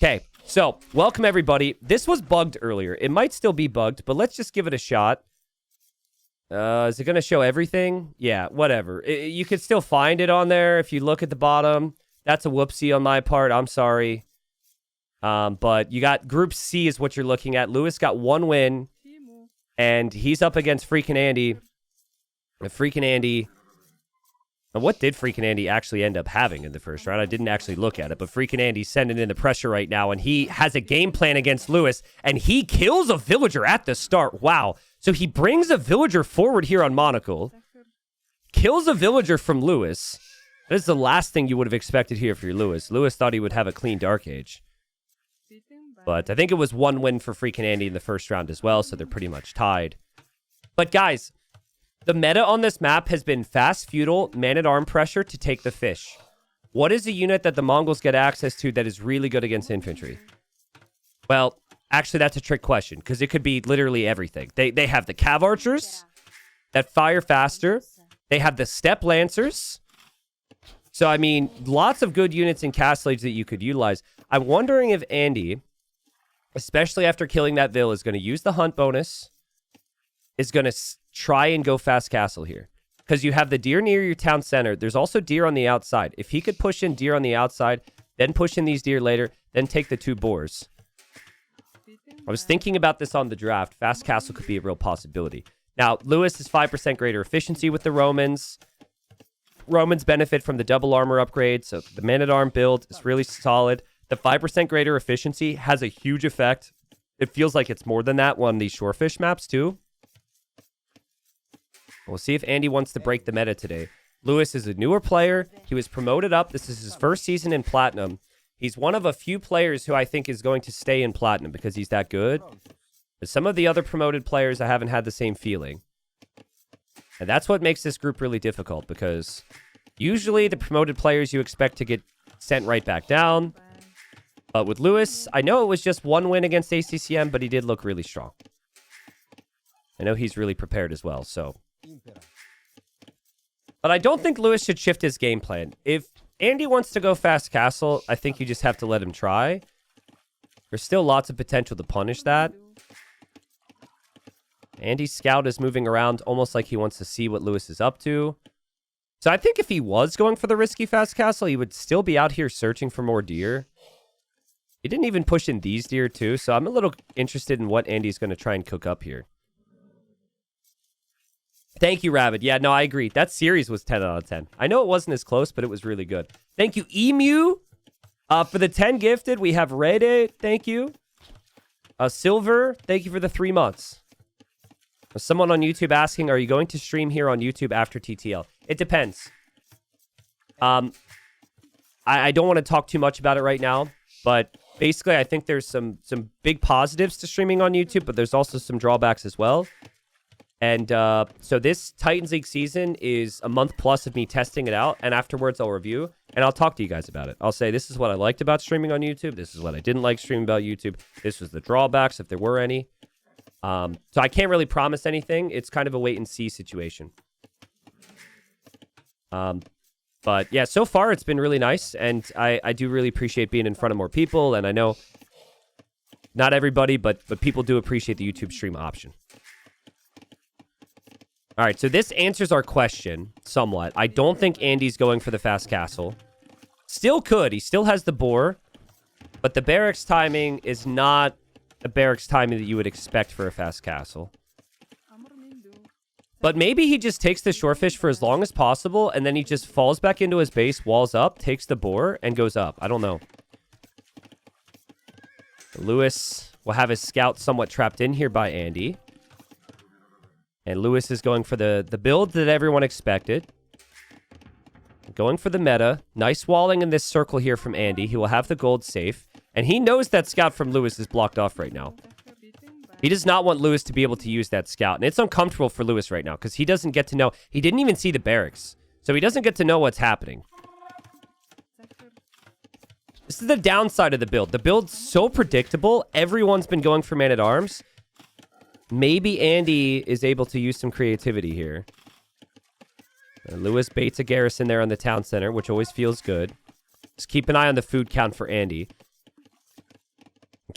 Okay, so welcome everybody. This was bugged earlier. It might still be bugged, but let's just give it a shot. Is it going to show everything? Yeah, whatever. You could still find it on there if you look at the bottom. That's a whoopsie on my part. I'm sorry. But you got Group C is what you're looking at. Lewis got 1 win, and he's up against FreakinAndy. FreakinAndy. And what did FreakinAndy actually end up having in the first round? I didn't actually look at it, but FreakinAndy's sending in the pressure right now, and he has a game plan against Lewis, and he kills a villager at the start. Wow. So he brings a villager forward here on Monocle, kills a villager from Lewis. That is the last thing you would have expected here for your Lewis. Lewis thought he would have a clean Dark Age. But I think it was 1 win for FreakinAndy in the first round as well, so they're pretty much tied. But guys, the meta on this map has been fast feudal, man-at-arm pressure to take the fish. What is a unit that the Mongols get access to that is really good against infantry? Well, actually, that's a trick question, because it could be literally everything. They have the Cav Archers that fire faster. They have the Steppe Lancers. So, I mean, lots of good units in Castle Age that you could utilize. I'm wondering if Andy, especially after killing that Vill, is going to use the hunt bonus, is going to try and go fast castle here. Because you have the deer near your town center. There's also deer on the outside. If he could push in deer on the outside, then push in these deer later, then take the 2 boars. I was thinking about this on the draft. Fast castle could be a real possibility. Now, Lewis is 5% greater efficiency with the Romans. Romans benefit from the double armor upgrade, so the man-at-arm build is really solid. The 5% greater efficiency has a huge effect. It feels like it's more than that on these shorefish maps, too. We'll see if Andy wants to break the meta today. Lewis is a newer player. He was promoted up. This is his first season in Platinum. He's one of a few players who I think is going to stay in Platinum because he's that good. But some of the other promoted players, I haven't had the same feeling. And that's what makes this group really difficult, because usually the promoted players you expect to get sent right back down. But with Lewis, I know it was just 1 win against ACCM, but he did look really strong. I know he's really prepared as well, so. But I don't think Lewis should shift his game plan. If Andy wants to go fast castle, I think you just have to let him try. There's still lots of potential to punish that. Andy's scout is moving around almost like he wants to see what Lewis is up to. So I think if he was going for the risky fast castle, he would still be out here searching for more deer. He didn't even push in these deer too, so I'm a little interested in what Andy's going to try and cook up here. Thank you, Rabbit. Yeah, no, I agree. That series was 10 out of 10. I know it wasn't as close, but it was really good. Thank you, Emu. For the 10 gifted, we have Rede. Thank you. Silver, thank you for the 3 months. Someone on YouTube asking, are you going to stream here on YouTube after TTL? It depends. I don't want to talk too much about it right now, but basically I think there's some big positives to streaming on YouTube, but there's also some drawbacks as well. And so this Titans League season is a month plus of me testing it out, and afterwards I'll review, and I'll talk to you guys about it. I'll say, this is what I liked about streaming on YouTube. This is what I didn't like streaming about YouTube. This was the drawbacks, if there were any. So I can't really promise anything. It's kind of a wait-and-see situation. But yeah, so far it's been really nice, and I do really appreciate being in front of more people, and I know not everybody, but people do appreciate the YouTube stream option. All right, so this answers our question somewhat. I don't think Andy's going for the fast castle. Still could. He still has the boar. But the barracks timing is not a barracks timing that you would expect for a fast castle. But maybe he just takes the shorefish for as long as possible, and then he just falls back into his base, walls up, takes the boar, and goes up. I don't know. Lewis will have his scout somewhat trapped in here by Andy. And Lewis is going for the build that everyone expected. Going for the meta. Nice walling in this circle here from Andy. He will have the gold safe. And he knows that scout from Lewis is blocked off right now. He does not want Lewis to be able to use that scout. And it's uncomfortable for Lewis right now because he doesn't get to know. He didn't even see the barracks. So he doesn't get to know what's happening. This is the downside of the build. The build's so predictable. Everyone's been going for man-at-arms. Maybe Andy is able to use some creativity here. Lewis baits a garrison there on the town center, which always feels good. Just keep an eye on the food count for Andy.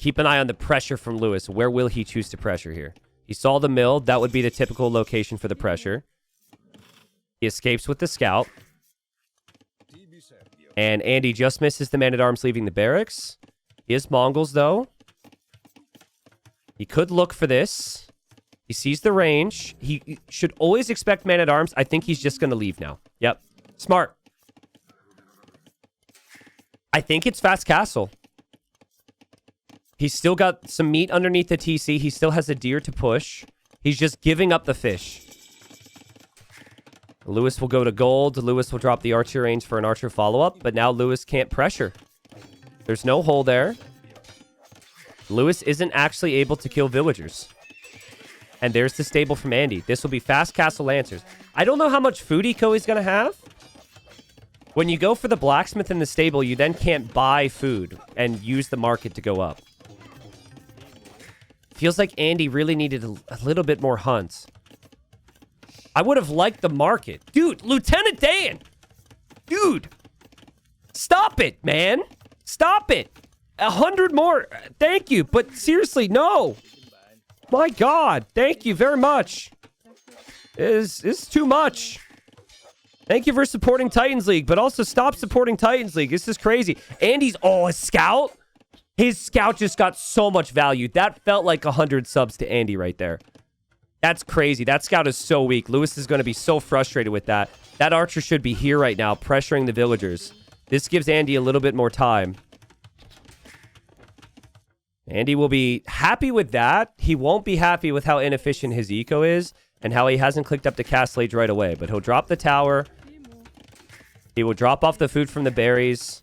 keep an eye on the pressure from Lewis. Where will he choose to pressure here? He saw the mill. That would be the typical location for the pressure. He escapes with the scout. And Andy just misses the man-at-arms leaving the barracks. He is Mongols, though. He could look for this. He sees the range. He should always expect man-at-arms. I think he's just going to leave now. Yep. Smart. I think it's fast castle. He's still got some meat underneath the TC. He still has a deer to push. He's just giving up the fish. Lewis will go to gold. Lewis will drop the archer range for an archer follow-up. But now Lewis can't pressure. There's no hole there. Lewis isn't actually able to kill villagers. And there's the stable from Andy. This will be fast castle lancers. I don't know how much food eco he's going to have. When you go for the blacksmith in the stable, you then can't buy food and use the market to go up. Feels like Andy really needed a little bit more hunts. I would have liked the market. Dude, Lieutenant Dan! Dude! Stop it, man! Stop it! 100 more! Thank you, but seriously, no! My God, thank you very much. It's too much. Thank you for supporting Titans League, but also stop supporting Titans League. This is crazy. Andy's, a scout? His scout just got so much value. That felt like 100 subs to Andy right there. That's crazy. That scout is so weak. Lewis is going to be so frustrated with that. That archer should be here right now, pressuring the villagers. This gives Andy a little bit more time. Andy will be happy with that. He won't be happy with how inefficient his eco is and how he hasn't clicked up the castle age right away. But he'll drop the tower. He will drop off the food from the berries.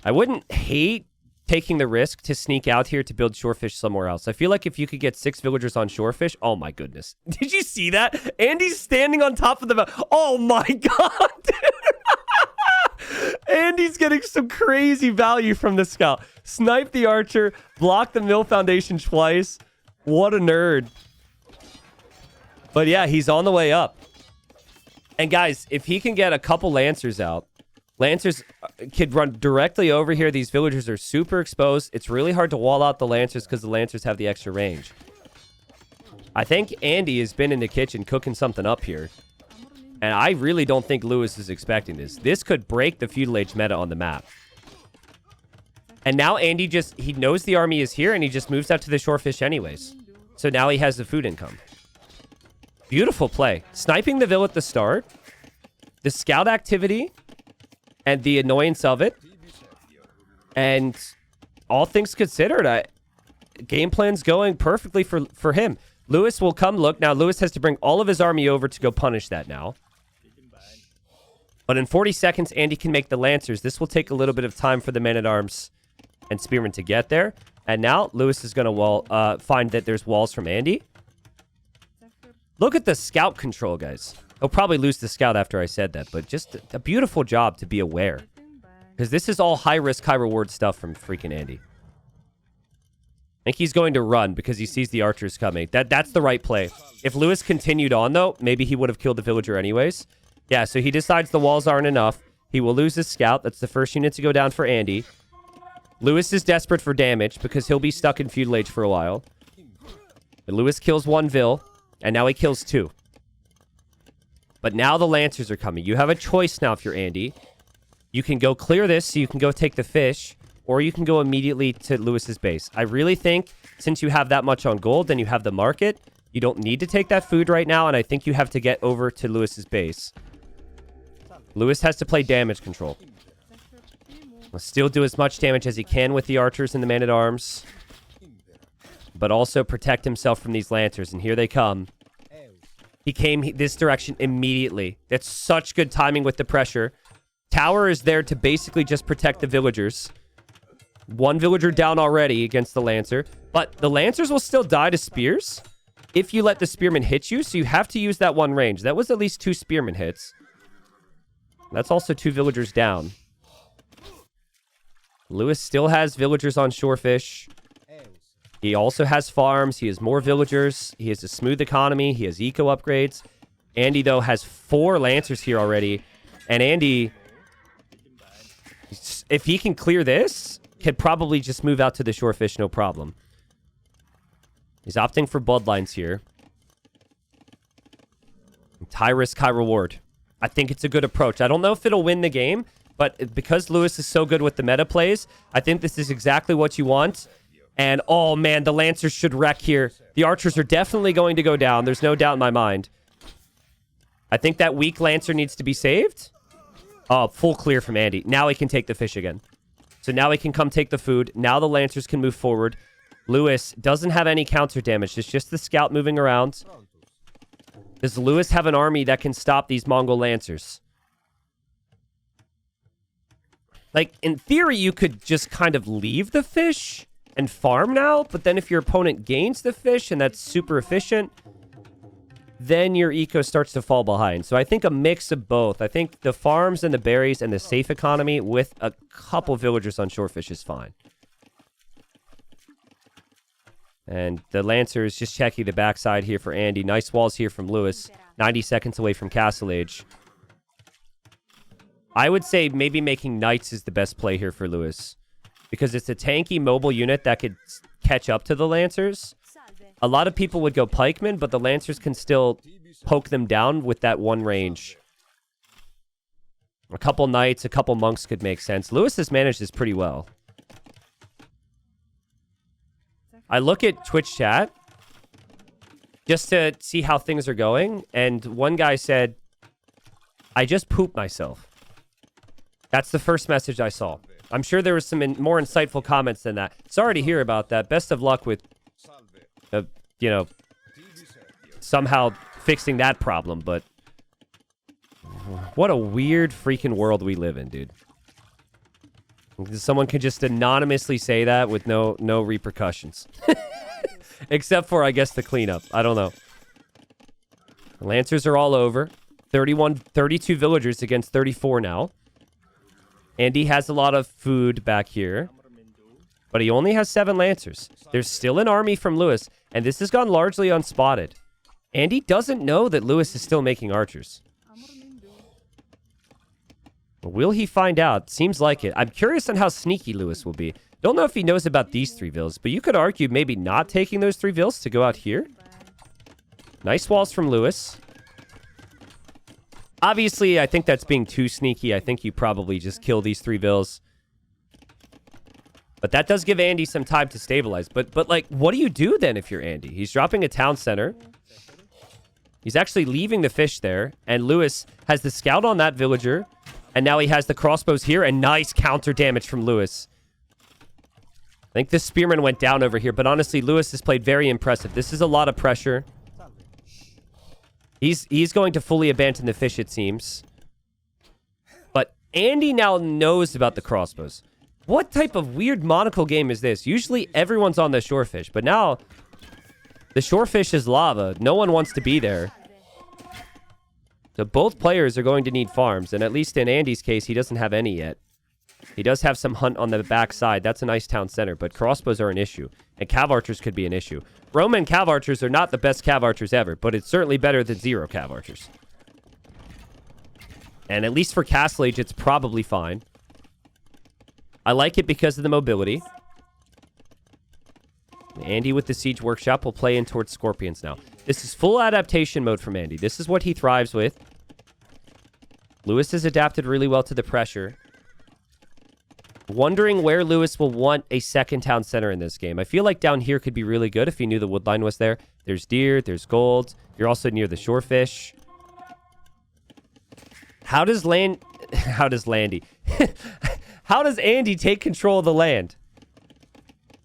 I wouldn't hate taking the risk to sneak out here to build shorefish somewhere else. I feel like if you could get 6 villagers on shorefish, oh my goodness. Did you see that? Andy's standing on top of the mountain. Oh my God, dude. Andy's getting some crazy value from the scout. Snipe the archer, block the mill foundation twice. What a nerd. But yeah, he's on the way up. And guys, if he can get a couple lancers out, lancers could run directly over here. These villagers are super exposed. It's really hard to wall out the lancers because the lancers have the extra range. I think Andy has been in the kitchen cooking something up here. And I really don't think Lewis is expecting this. This could break the feudal age meta on the map. And now Andy he knows the army is here and he just moves out to the shorefish anyways. So now he has the food income. Beautiful play. Sniping the vill at the start. The scout activity. And the annoyance of it. And all things considered, game plan's going perfectly for him. Lewis will come look. Now, Lewis has to bring all of his army over to go punish that now. But in 40 seconds, Andy can make the lancers. This will take a little bit of time for the men-at-arms and spearmen to get there. And now, Lewis is going to find that there's walls from Andy. Look at the scout control, guys. He'll probably lose the scout after I said that, but just a beautiful job to be aware. Because this is all high-risk, high-reward stuff from FreakinAndy. I think he's going to run because he sees the archers coming. That's the right play. If Lewis continued on, though, maybe he would have killed the villager anyways. Yeah, so he decides the walls aren't enough. He will lose his scout. That's the first unit to go down for Andy. Lewis is desperate for damage because he'll be stuck in feudal age for a while. But Lewis kills 1 vill, and now he kills 2. But now the lancers are coming. You have a choice now if you're Andy. You can go clear this so you can go take the fish, or you can go immediately to Lewis's base. I really think since you have that much on gold, then you have the market. You don't need to take that food right now, and I think you have to get over to Lewis's base. Lewis has to play damage control. He'll still do as much damage as he can with the archers and the man-at-arms, but also protect himself from these lancers, and here they come. He came this direction immediately. That's such good timing with the pressure. Tower is there to basically just protect the villagers. 1 villager down already against the lancer, but the lancers will still die to spears if you let the spearmen hit you, so you have to use that 1 range. That was at least 2 spearmen hits. That's also 2 villagers down. Lewis still has villagers on shorefish. He also has farms. He has more villagers. He has a smooth economy. He has eco upgrades. Andy, though, has 4 lancers here already. And Andy, if he can clear this, could probably just move out to the shorefish, no problem. He's opting for bloodlines here. High risk, high reward. I think it's a good approach. I don't know if it'll win the game, but because Lewis is so good with the meta plays, I think this is exactly what you want. And, oh, man, the Lancers should wreck here. The Archers are definitely going to go down. There's no doubt in my mind. I think that weak Lancer needs to be saved. Oh, full clear from Andy. Now he can take the fish again. So now he can come take the food. Now the Lancers can move forward. Lewis doesn't have any counter damage. It's just the scout moving around. Does Lewis have an army that can stop these Mongol Lancers? Like, in theory, you could just kind of leave the fish and farm now. But then if your opponent gains the fish and that's super efficient, then your eco starts to fall behind. So I think a mix of both. I think the farms and the berries and the safe economy with a couple villagers on shorefish is fine. And the Lancer is just checking the backside here for Andy. Nice walls here from Lewis. 90 seconds away from Castle Age. I would say maybe making Knights is the best play here for Lewis. Because it's a tanky mobile unit that could catch up to the Lancers. A lot of people would go Pikemen, but the Lancers can still poke them down with that one range. A couple Knights, a couple Monks could make sense. Lewis has managed this pretty well. I look at Twitch chat just to see how things are going, and one guy said, I just pooped myself. That's the first message I saw. I'm sure there was some more insightful comments than that. Sorry to hear about that. Best of luck with, you know, somehow fixing that problem, but what a weird freaking world we live in, dude. Someone could just anonymously say that with no repercussions. Except for, I guess, the cleanup. I don't know. The Lancers are all over. 32 villagers against 34 now. Andy has a lot of food back here. But he only has 7 Lancers. There's still an army from Lewis. And this has gone largely unspotted. Andy doesn't know that Lewis is still making archers. Will he find out? Seems like it. I'm curious on how sneaky Lewis will be. Don't know if he knows about these 3 villas, but you could argue maybe not taking those 3 villas to go out here. Nice walls from Lewis. Obviously, I think that's being too sneaky. I think you probably just kill these 3 villas. But that does give Andy some time to stabilize. But like, what do you do then if you're Andy? He's dropping a town center. He's actually leaving the fish there. And Lewis has the scout on that villager. And now he has the crossbows here, and nice counter damage from Lewis. I think the spearman went down over here, but honestly, Lewis has played very impressive. This is a lot of pressure. He's going to fully abandon the fish, it seems. But Andy now knows about the crossbows. What type of weird monocle game is this? Usually everyone's on the shorefish, but now the shorefish is lava. No one wants to be there. So both players are going to need farms, and at least in Andy's case, he doesn't have any yet. He does have some hunt on the backside. That's a nice town center, but crossbows are an issue, and cav archers could be an issue. Roman cav archers are not the best cav archers ever, but it's certainly better than 0 cav archers. And at least for Castle Age, it's probably fine. I like it because of the mobility. Andy with the Siege Workshop will play in towards Scorpions now. This is full adaptation mode from Andy. This is what he thrives with. Lewis has adapted really well to the pressure. Wondering where Lewis will want a second town center in this game. I feel like down here could be really good if he knew the wood line was there. There's deer, there's gold. You're also near the shorefish. How does Andy take control of the land?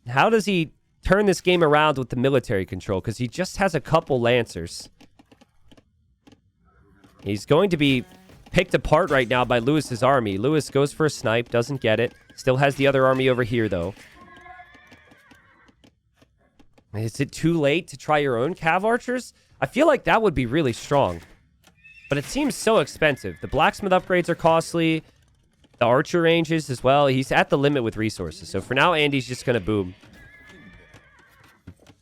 How does he turn this game around with the military control? Because he just has a couple Lancers. He's going to be picked apart right now by Lewis's army. Lewis goes for a snipe, doesn't get it. Still has the other army over here, though. Is it too late to try your own cav archers? I feel like that would be really strong. But it seems so expensive. The blacksmith upgrades are costly. The archer ranges as well. He's at the limit with resources. So for now, Andy's just going to boom.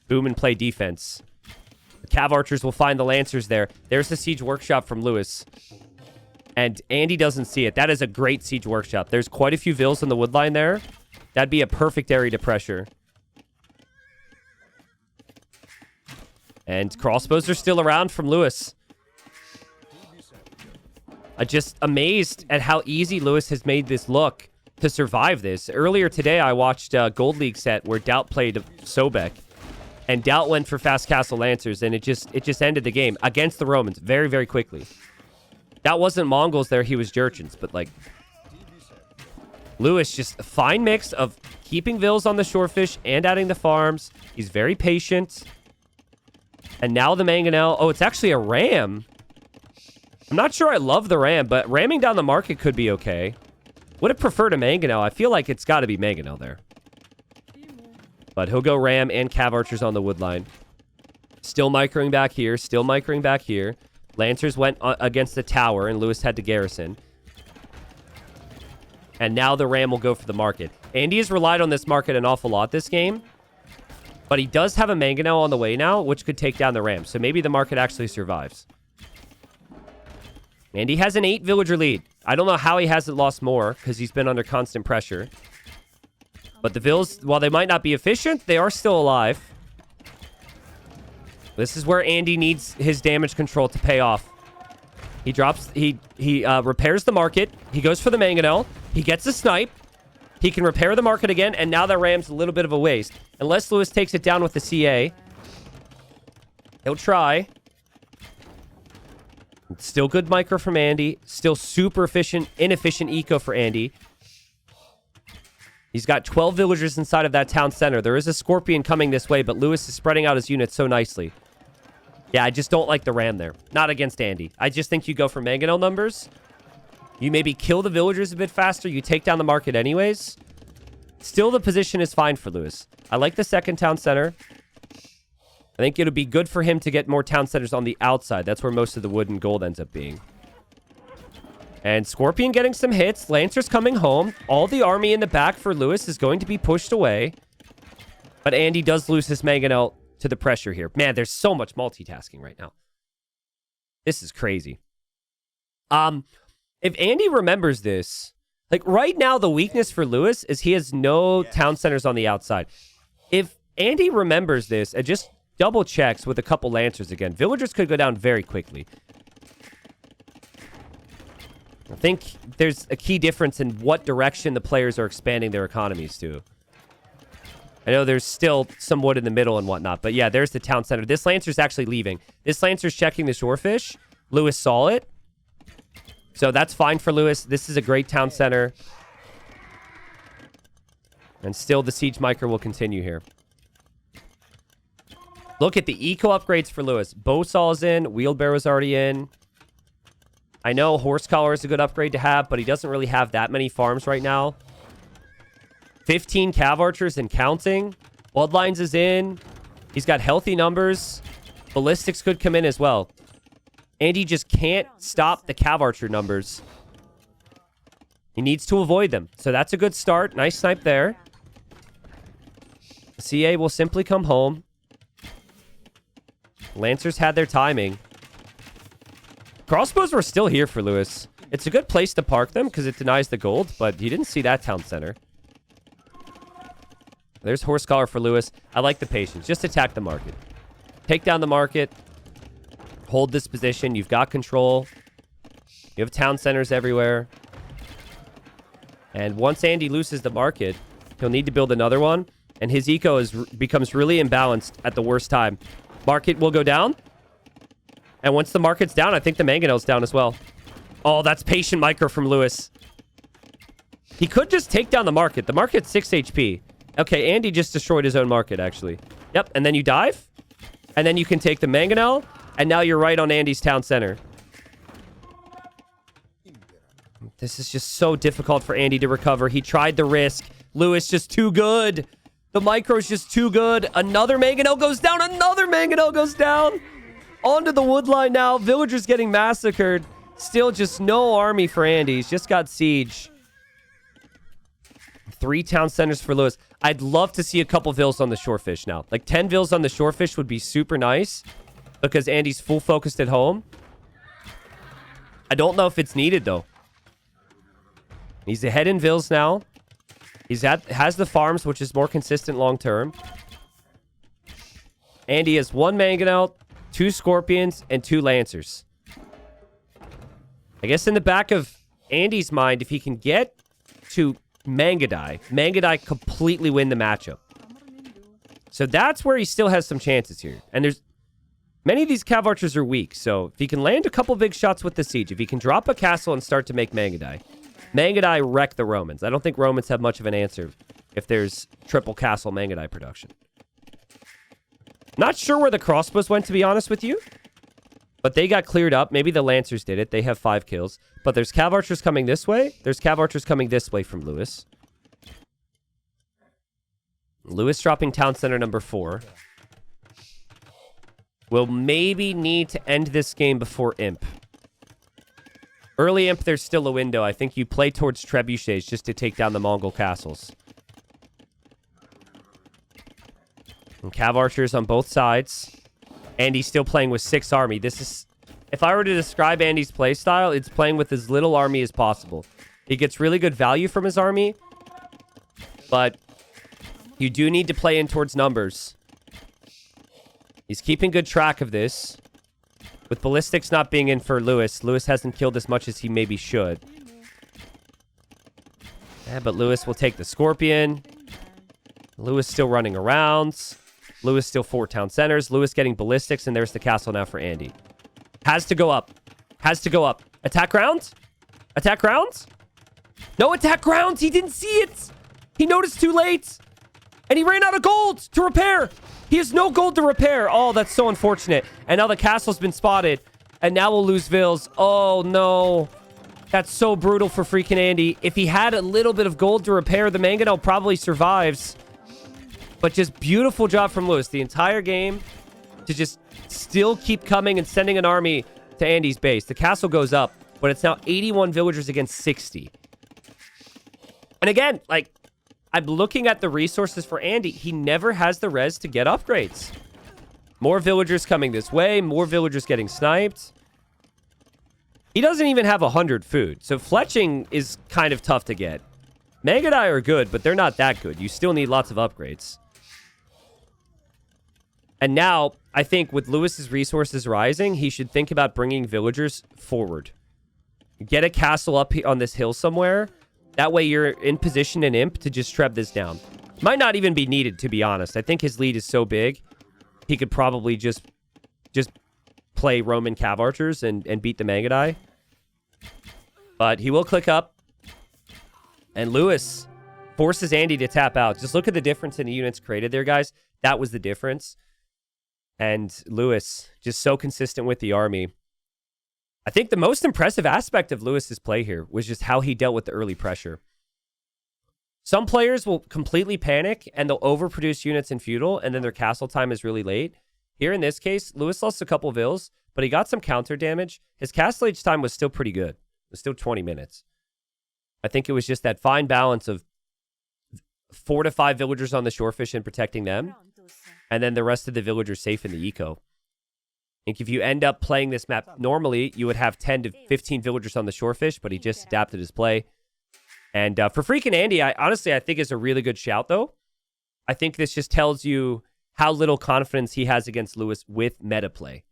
Boom and play defense. The cav archers will find the Lancers there. There's the Siege Workshop from Lewis. And Andy doesn't see it. That is a great Siege Workshop. There's quite a few vills in the wood line there. That'd be a perfect area to pressure. And crossbows are still around from Lewis. I'm just amazed at how easy Lewis has made this look to survive this. Earlier today, I watched a Gold League set where Doubt played Sobek. And Doubt went for Fast Castle Lancers, and it just ended the game against the Romans very, very quickly. That wasn't Mongols there, he was Jurchens. But, like, Lewis just a fine mix of keeping Vills on the shorefish and adding the farms. He's very patient. And now the mangonel. Oh, it's actually a ram. I'm not sure I love the ram, but ramming down the market could be okay. Would have preferred a mangonel. I feel like it's got to be mangonel there. But he'll go ram and cav archers on the wood line. Still microing back here. Still microing back here. Lancers went against the tower, and Lewis had to garrison. And now the ram will go for the market. Andy has relied on this market an awful lot this game. But he does have a mangonel on the way now, which could take down the ram. So maybe the market actually survives. Andy has an 8 villager lead. I don't know how he hasn't lost more, because he's been under constant pressure. But the Vills, while they might not be efficient, they are still alive. This is where Andy needs his damage control to pay off. He repairs the market. He goes for the mangonel. He gets a snipe. He can repair the market again, and now that ram's a little bit of a waste. Unless Lewis takes it down with the CA. He'll try. Still good micro from Andy. Still super inefficient eco for Andy. He's got 12 villagers inside of that town center. There is a scorpion coming this way, but Lewis is spreading out his units so nicely. Yeah, I just don't like the ram there. Not against Andy. I just think you go for mangonel numbers. You maybe kill the villagers a bit faster. You take down the market anyways. Still, the position is fine for Lewis. I like the second town center. I think it'll be good for him to get more town centers on the outside. That's where most of the wood and gold ends up being. And Scorpion getting some hits. Lancers coming home. All the army in the back for Lewis is going to be pushed away. But Andy does lose his mangonel to the pressure here. Man, there's so much multitasking right now. This is crazy. If Andy remembers this, like right now, the weakness for Lewis is he has no town centers on the outside. If Andy remembers this and just double checks with a couple Lancers again, villagers could go down very quickly. I think there's a key difference in what direction the players are expanding their economies to. I know there's still some wood in the middle and whatnot, but yeah, there's the town center. This Lancer's actually leaving. This Lancer's checking the shorefish. Lewis saw it. So that's fine for Lewis. This is a great town center. And still the siege micro will continue here. Look at the eco upgrades for Lewis. Bowsaw's in. Wheelbarrow's already in. I know Horse Collar is a good upgrade to have, but he doesn't really have that many farms right now. 15 Cav Archers and counting. Bloodlines is in. He's got healthy numbers. Ballistics could come in as well. Andy just can't stop the Cav Archer numbers. He needs to avoid them. So that's a good start. Nice snipe there. CA will simply come home. Lancers had their timing. Crossbows were still here for Lewis. It's a good place to park them because it denies the gold, but he didn't see that town center. There's Horse Collar for Lewis. I like the patience. Just attack the market. Take down the market. Hold this position. You've got control. You have town centers everywhere. And once Andy loses the market, he'll need to build another one. And his eco becomes really imbalanced at the worst time. Market will go down. And once the market's down, I think the mangonel's down as well. Oh, that's patient micro from Lewis. He could just take down the market. The market's 6 HP. Okay, Andy just destroyed his own market, actually. Yep, and then you dive. And then you can take the mangonel. And now you're right on Andy's town center. This is just so difficult for Andy to recover. He tried the risk. Lewis just too good. The micro's just too good. Another mangonel goes down. Another mangonel goes down. Onto the wood line now. Villagers getting massacred. Still just no army for Andy. He's just got siege. 3 town centers for Lewis. I'd love to see a couple vills on the shorefish now. Like 10 vills on the shorefish would be super nice. Because Andy's full focused at home. I don't know if it's needed though. He's ahead in vills now. has the farms, which is more consistent long term. Andy has 1 Mangonel, 2 Scorpions, and 2 Lancers. I guess in the back of Andy's mind, if he can get to Mangadai completely win the matchup. So that's where he still has some chances here. And there's many of these Cav Archers are weak. So if he can land a couple big shots with the siege, if he can drop a castle and start to make Mangadai wreck the Romans. I don't think Romans have much of an answer if there's triple castle Mangadai production. Not sure where the crossbows went, to be honest with you. But they got cleared up. Maybe the Lancers did it. They have 5 kills. But there's Cav Archers coming this way. There's Cav Archers coming this way from Lewis. Lewis dropping town center number 4. We'll maybe need to end this game before Imp. Early Imp, there's still a window. I think you play towards trebuchets just to take down the Mongol castles. And Cav Archers on both sides. Andy's still playing with 6 army. This is... If I were to describe Andy's playstyle, it's playing with as little army as possible. He gets really good value from his army. But you do need to play in towards numbers. He's keeping good track of this. With ballistics not being in for Lewis, Lewis hasn't killed as much as he maybe should. Yeah, but Lewis will take the Scorpion. Lewis still running around. Lewis still 4 town centers. Lewis getting ballistics, and there's the castle now for Andy. Has to go up. Has to go up. Attack grounds? Attack grounds? No attack grounds. He didn't see it. He noticed too late. And he ran out of gold to repair. He has no gold to repair. Oh, that's so unfortunate. And now the castle's been spotted. And now we'll lose Vils. Oh, no. That's so brutal for FreakinAndy. If he had a little bit of gold to repair, the Mangonel probably survives. But just beautiful job from Lewis the entire game to just still keep coming and sending an army to Andy's base. The castle goes up, but it's now 81 villagers against 60. And again, like, I'm looking at the resources for Andy. He never has the res to get upgrades. More villagers coming this way. More villagers getting sniped. He doesn't even have 100 food. So fletching is kind of tough to get. Mangadai are good, but they're not that good. You still need lots of upgrades. And now, I think with Lewis's resources rising, he should think about bringing villagers forward. Get a castle up on this hill somewhere. That way you're in position in Imp to just treb this down. Might not even be needed, to be honest. I think his lead is so big, he could probably just play Roman Cav Archers and beat the Mangadai. But he will click up. And Lewis forces Andy to tap out. Just look at the difference in the units created there, guys. That was the difference. And Lewis, just so consistent with the army. I think the most impressive aspect of Lewis's play here was just how he dealt with the early pressure. Some players will completely panic and they'll overproduce units in feudal and then their castle time is really late. Here in this case, Lewis lost a couple vills, but he got some counter damage. His castle age time was still pretty good. It was still 20 minutes. I think it was just that fine balance of 4 to 5 villagers on the shorefish and protecting them. And then the rest of the villagers safe in the eco. I think if you end up playing this map normally, you would have 10 to 15 villagers on the shorefish, but he just adapted his play. And for FreakinAndy, I think is a really good shout, though. I think this just tells you how little confidence he has against Lewis with meta play.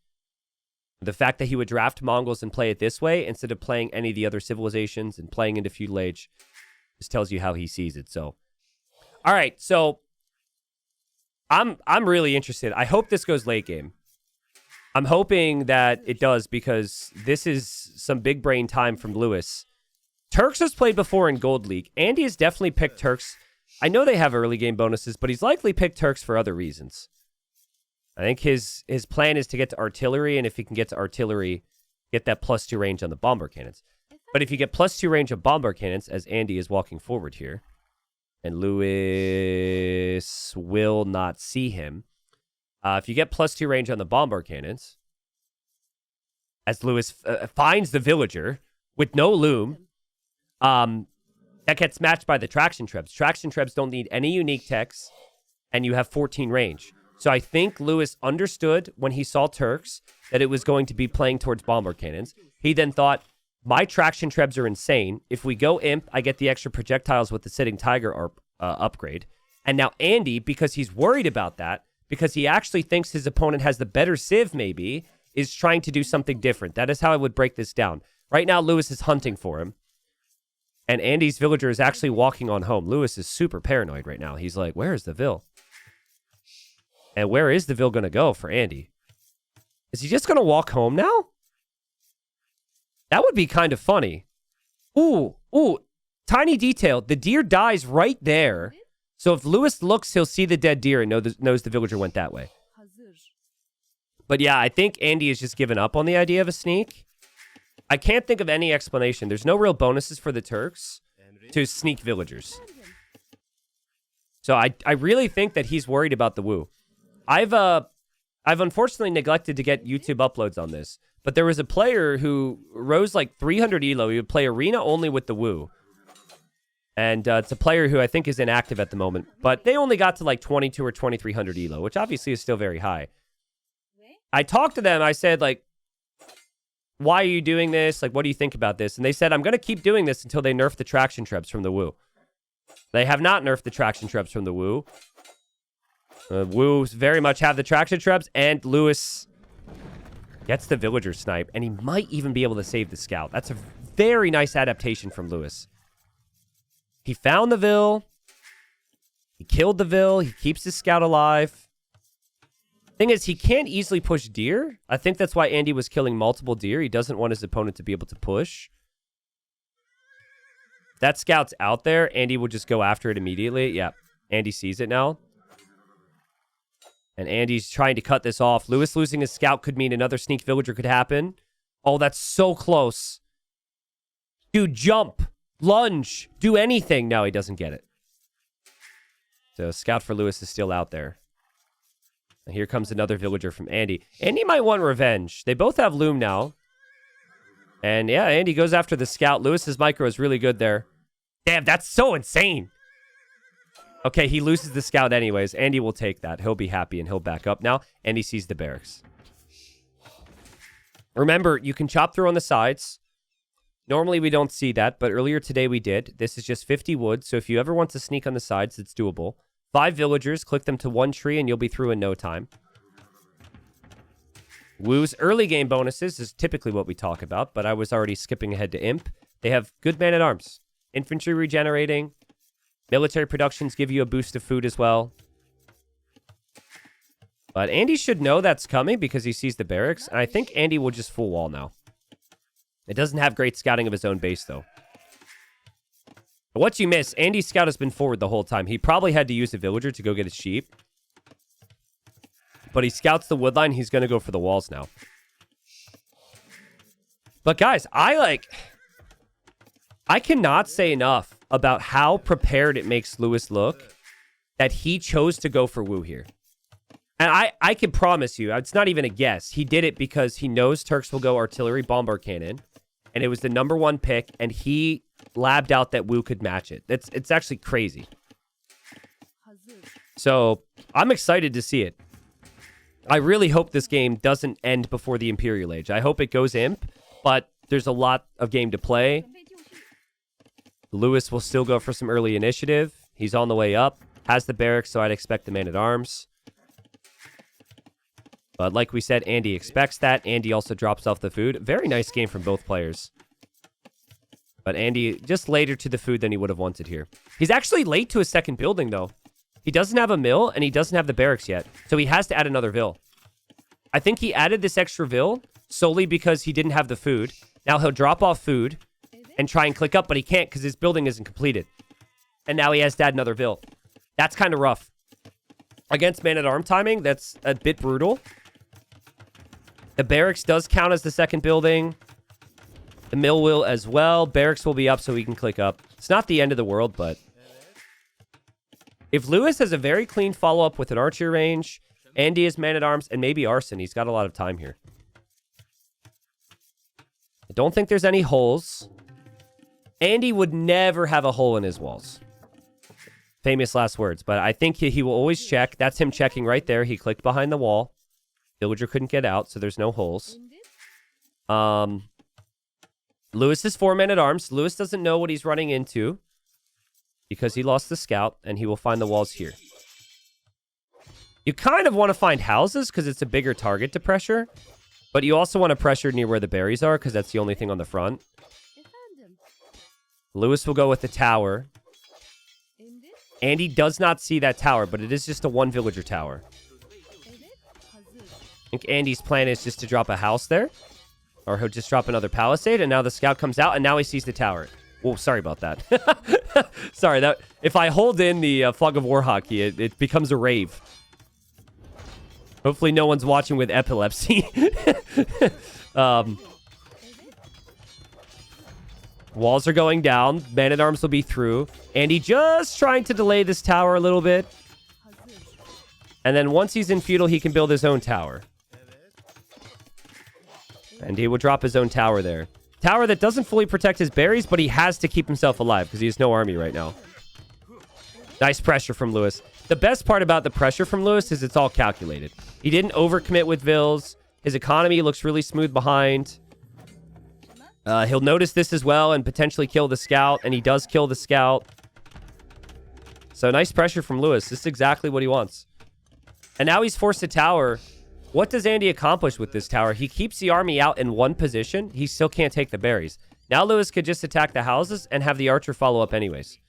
The fact that he would draft Mongols and play it this way instead of playing any of the other civilizations and playing into feudal age just tells you how he sees it. So, all right, so I'm really interested. I hope this goes late game. I'm hoping that it does because this is some big brain time from Lewis. Turks has played before in Gold League. Andy has definitely picked Turks. I know they have early game bonuses, but he's likely picked Turks for other reasons. I think his plan is to get to artillery, and if he can get to artillery, get that +2 range on the bomber cannons. But if you get +2 range of bomber cannons, as Andy is walking forward here, and Lewis will not see him, if you get +2 range on the bomber cannons, as Lewis finds the villager with no loom, that gets matched by the traction trebs. Traction trebs don't need any unique techs, and you have 14 range. So I think Lewis understood when he saw Turks that it was going to be playing towards bomber cannons. He then thought, my traction trebs are insane. If we go Imp, I get the extra projectiles with the Sitting Tiger upgrade. And now Andy, because he's worried about that, because he actually thinks his opponent has the better civ maybe, is trying to do something different. That is how I would break this down. Right now, Lewis is hunting for him. And Andy's villager is actually walking on home. Lewis is super paranoid right now. He's like, where is the Vil? And where is the Vil going to go for Andy? Is he just going to walk home now? That would be kind of funny. Ooh, tiny detail. The deer dies right there. So if Lewis looks, he'll see the dead deer and knows the villager went that way. But yeah, I think Andy has just given up on the idea of a sneak. I can't think of any explanation. There's no real bonuses for the Turks to sneak villagers. So I really think that he's worried about the Wu. I've unfortunately neglected to get YouTube uploads on this, but there was a player who rose like 300 elo. He would play arena only with the Wu. And it's a player who I think is inactive at the moment, but they only got to like 22 or 2300 elo, which obviously is still very high. I talked to them. I said, like, why are you doing this? Like, what do you think about this? And they said, I'm going to keep doing this until they nerf the traction trebs from the Wu. They have not nerfed the traction trebs from the Wu. Wu very much have the traction trebs, and Lewis gets the villager snipe, and he might even be able to save the scout. That's a very nice adaptation from Lewis. He found the Vil. He killed the Vil. He keeps his scout alive. Thing is, he can't easily push deer. I think that's why Andy was killing multiple deer. He doesn't want his opponent to be able to push. That scout's out there. Andy will just go after it immediately. Yeah, Andy sees it now. And Andy's trying to cut this off. Lewis losing his scout could mean another sneak villager could happen. Oh, that's so close. Dude, jump. Lunge. Do anything. No, he doesn't get it. So scout for Lewis is still out there. And here comes another villager from Andy. Andy might want revenge. They both have loom now. And yeah, Andy goes after the scout. Lewis's micro is really good there. Damn, that's so insane. Okay, he loses the scout anyways. Andy will take that. He'll be happy and he'll back up now. And he sees the barracks. Remember, you can chop through on the sides. Normally we don't see that, but earlier today we did. This is just 50 wood, so if you ever want to sneak on the sides, it's doable. 5 villagers, click them to one tree, and you'll be through in no time. Wu's early game bonuses is typically what we talk about, but I was already skipping ahead to Imp. They have good man-at-arms. Infantry regenerating. Military productions give you a boost of food as well. But Andy should know that's coming because he sees the barracks, and I think Andy will just full wall now. It doesn't have great scouting of his own base, though. What you miss, Andy's scout has been forward the whole time. He probably had to use a villager to go get his sheep. But he scouts the wood line. He's going to go for the walls now. But guys, I cannot say enough about how prepared it makes Lewis look that he chose to go for Wu here. And I can promise you, it's not even a guess. He did it because he knows Turks will go artillery bombard cannon. And it was the number 1 pick, and he labbed out that Wu could match it. It's actually crazy. So I'm excited to see it. I really hope this game doesn't end before the Imperial Age. I hope it goes Imp, but there's a lot of game to play. Lewis will still go for some early initiative. He's on the way up, has the barracks, so I'd expect the man-at-arms. But like we said, Andy expects that. Andy also drops off the food. Very nice game from both players. But Andy just later to the food than he would have wanted here. He's actually late to his second building, though. He doesn't have a mill, and he doesn't have the barracks yet. So he has to add another Vil. I think he added this extra Vil solely because he didn't have the food. Now he'll drop off food and try and click up, but he can't because his building isn't completed. And now he has to add another Vil. That's kind of rough. Against man-at-arm timing, that's a bit brutal. The barracks does count as the second building. The mill will as well. Barracks will be up so he can click up. It's not the end of the world, but if Lewis has a very clean follow-up with an archer range, Andy is man-at-arms, and maybe arson, he's got a lot of time here. I don't think there's any holes. Andy would never have a hole in his walls. Famous last words, but I think he will always check. That's him checking right there. He clicked behind the wall. Villager couldn't get out, so there's no holes. Lewis is 4 men-at-arms. Lewis doesn't know what he's running into. because he lost the scout, and he will find the walls here. You kind of want to find houses because it's a bigger target to pressure, but you also want to pressure near where the berries are because that's the only thing on the front. Lewis will go with the tower. Andy does not see that tower, but it is just a one villager tower. I think Andy's plan is just to drop a house there. Or he'll just drop another palisade, and now the scout comes out, and now he sees the tower. Whoa, sorry about that. Sorry, that if I hold in the fog of war hockey, it becomes a rave. Hopefully no one's watching with epilepsy. Walls are going down. Man-at-arms will be through. Andy just trying to delay this tower a little bit. And then once he's in feudal, he can build his own tower. And he will drop his own tower there. Tower that doesn't fully protect his berries, but he has to keep himself alive because he has no army right now. Nice pressure from Lewis. The best part about the pressure from Lewis is it's all calculated. He didn't overcommit with vills. His economy looks really smooth behind. He'll notice this as well and potentially kill the scout, and he does kill the scout. So nice pressure from Lewis. This is exactly what he wants. And now he's forced to tower. What does Andy accomplish with this tower? He keeps the army out in one position. He still can't take the berries. Now Lewis could just attack the houses and have the archer follow up anyways.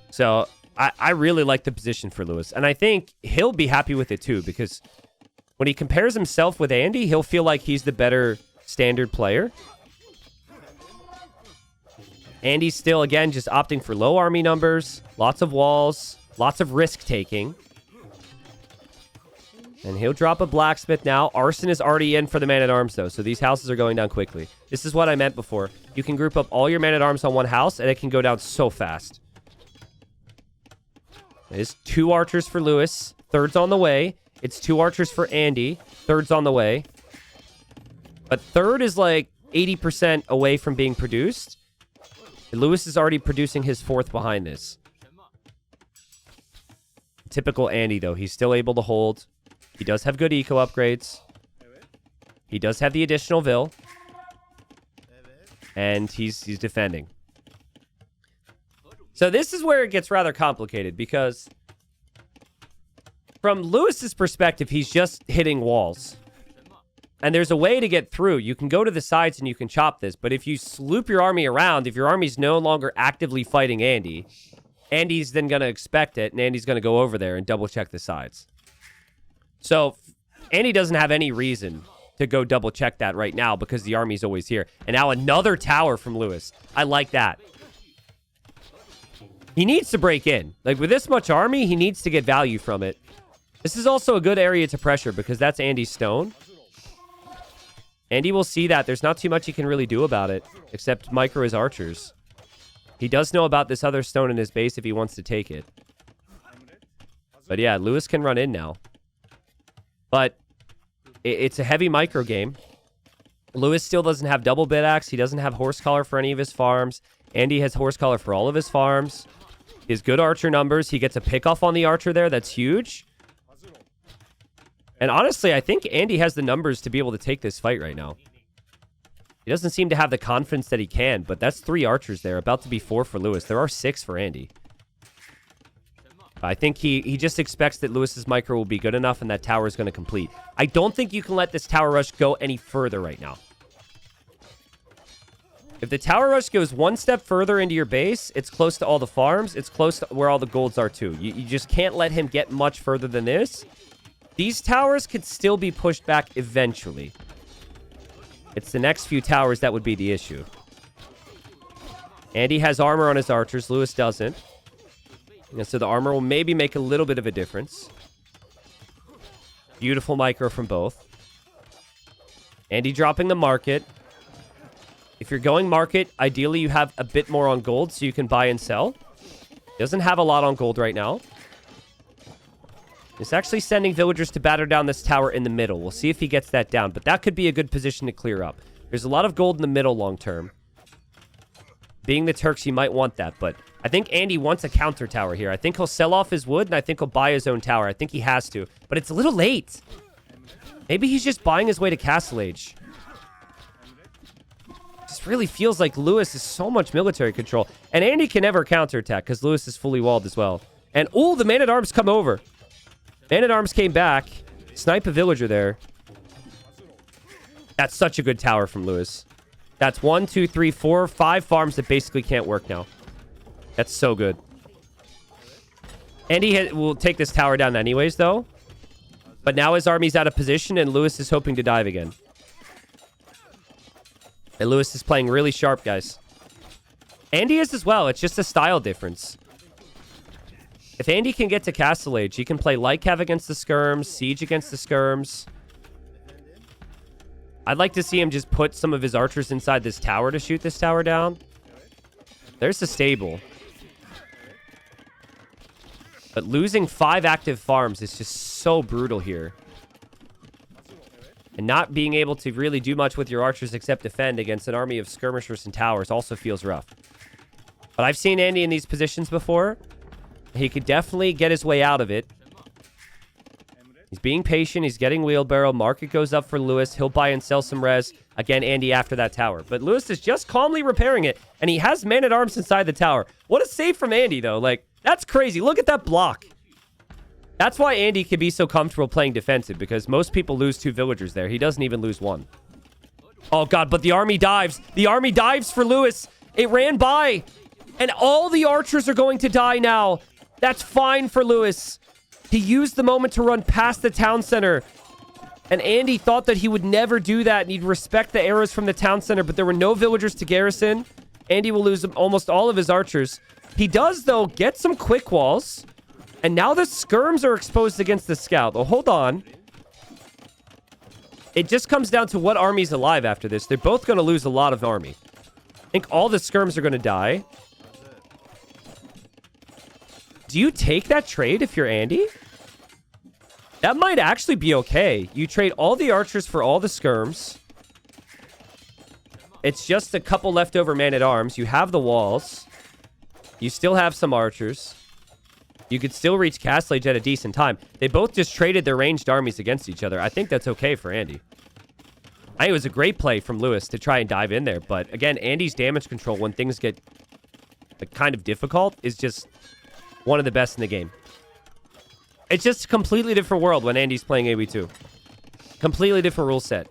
So I really like the position for Lewis. And I think he'll be happy with it too, because when he compares himself with Andy, he'll feel like he's the better standard player. Andy's still, again, just opting for low army numbers, lots of walls, lots of risk taking. And he'll drop a blacksmith now. Arson is already in for the man-at-arms, though, so these houses are going down quickly. This is what I meant before. You can group up all your man-at-arms on one house, and it can go down so fast. There's 2 archers for Lewis. Third's on the way. It's 2 archers for Andy. Third's on the way. But third is like 80% away from being produced. Lewis is already producing his 4th behind this. Typical Andy, though. He's still able to hold. He does have good eco upgrades. He does have the additional vill. And he's defending. So this is where it gets rather complicated, because from Lewis's perspective, he's just hitting walls. And there's a way to get through. You can go to the sides and you can chop this. But if you loop your army around, if your army's no longer actively fighting Andy, Andy's then going to expect it, and Andy's going to go over there and double check the sides. So Andy doesn't have any reason to go double check that right now because the army's always here. And now another tower from Lewis. I like that. He needs to break in. Like, with this much army, he needs to get value from it. This is also a good area to pressure because that's Andy's stone. Andy will see that. There's not too much he can really do about it except micro his archers. He does know about this other stone in his base if he wants to take it. But yeah, Lewis can run in now. But it's a heavy micro game. Lewis still doesn't have double bit axe. He doesn't have horse collar for any of his farms. Andy has horse collar for all of his farms. He has good archer numbers. He gets a pick off on the archer there. That's huge. And honestly, I think Andy has the numbers to be able to take this fight right now. He doesn't seem to have the confidence that he can, but that's 3 archers there. About to be 4 for Lewis. There are 6 for Andy. I think he just expects that Lewis's micro will be good enough and that tower is going to complete. I don't think you can let this tower rush go any further right now. If the tower rush goes one step further into your base, it's close to all the farms. It's close to where all the golds are too. You just can't let him get much further than this. These towers could still be pushed back eventually. It's the next few towers that would be the issue. Andy has armor on his archers. Lewis doesn't. And so the armor will maybe make a little bit of a difference. Beautiful micro from both. Andy dropping the market. If you're going market, ideally you have a bit more on gold so you can buy and sell. Doesn't have a lot on gold right now. He's actually sending villagers to batter down this tower in the middle. We'll see if he gets that down, but that could be a good position to clear up. There's a lot of gold in the middle long term. Being the Turks, you might want that, but I think Andy wants a counter tower here. I think he'll sell off his wood, and I think he'll buy his own tower. I think he has to, but it's a little late. Maybe he's just buying his way to Castle Age. Just just really feels like Lewis is so much military control. And Andy can never counterattack because Lewis is fully walled as well. And, oh, the man-at-arms come over. Man-at-arms came back. Snipe a villager there. That's such a good tower from Lewis. That's 1, 2, 3, 4, 5 farms that basically can't work now. That's so good. Andy will take this tower down anyways, though. But now his army's out of position, and Lewis is hoping to dive again. And Lewis is playing really sharp, guys. Andy is as well. It's just a style difference. If Andy can get to Castle Age, he can play Light Cav against the skirms, Siege against the skirms. I'd like to see him just put some of his archers inside this tower to shoot this tower down. There's the stable. But losing 5 active farms is just so brutal here. And not being able to really do much with your archers except defend against an army of skirmishers and towers also feels rough. But I've seen Andy in these positions before. He could definitely get his way out of it. He's being patient. He's getting wheelbarrow. Market goes up for Lewis. He'll buy and sell some res. Again, Andy after that tower. But Lewis is just calmly repairing it. And he has man-at-arms inside the tower. What a save from Andy, though. Like, that's crazy. Look at that block. That's why Andy can be so comfortable playing defensive, because most people lose 2 villagers there. He doesn't even lose 1. Oh, God, but the army dives. The army dives for Lewis. It ran by. And all the archers are going to die now. That's fine for Lewis. He used the moment to run past the town center. And Andy thought that he would never do that, and he'd respect the arrows from the town center, but there were no villagers to garrison. Andy will lose almost all of his archers. He does, though, get some quick walls. And now the skirms are exposed against the scout. Oh, hold on. It just comes down to what army's alive after this. They're both going to lose a lot of army. I think all the skirms are going to die. Do you take that trade if you're Andy? That might actually be okay. You trade all the archers for all the skirms. It's just a couple leftover man-at-arms. You have the walls. You still have some archers. You could still reach Castle Age at a decent time. They both just traded their ranged armies against each other. I think that's okay for Andy. I think it was a great play from Lewis to try and dive in there. But again, Andy's damage control when things get kind of difficult is just one of the best in the game. It's just a completely different world when Andy's playing AoE2. Completely different rule set.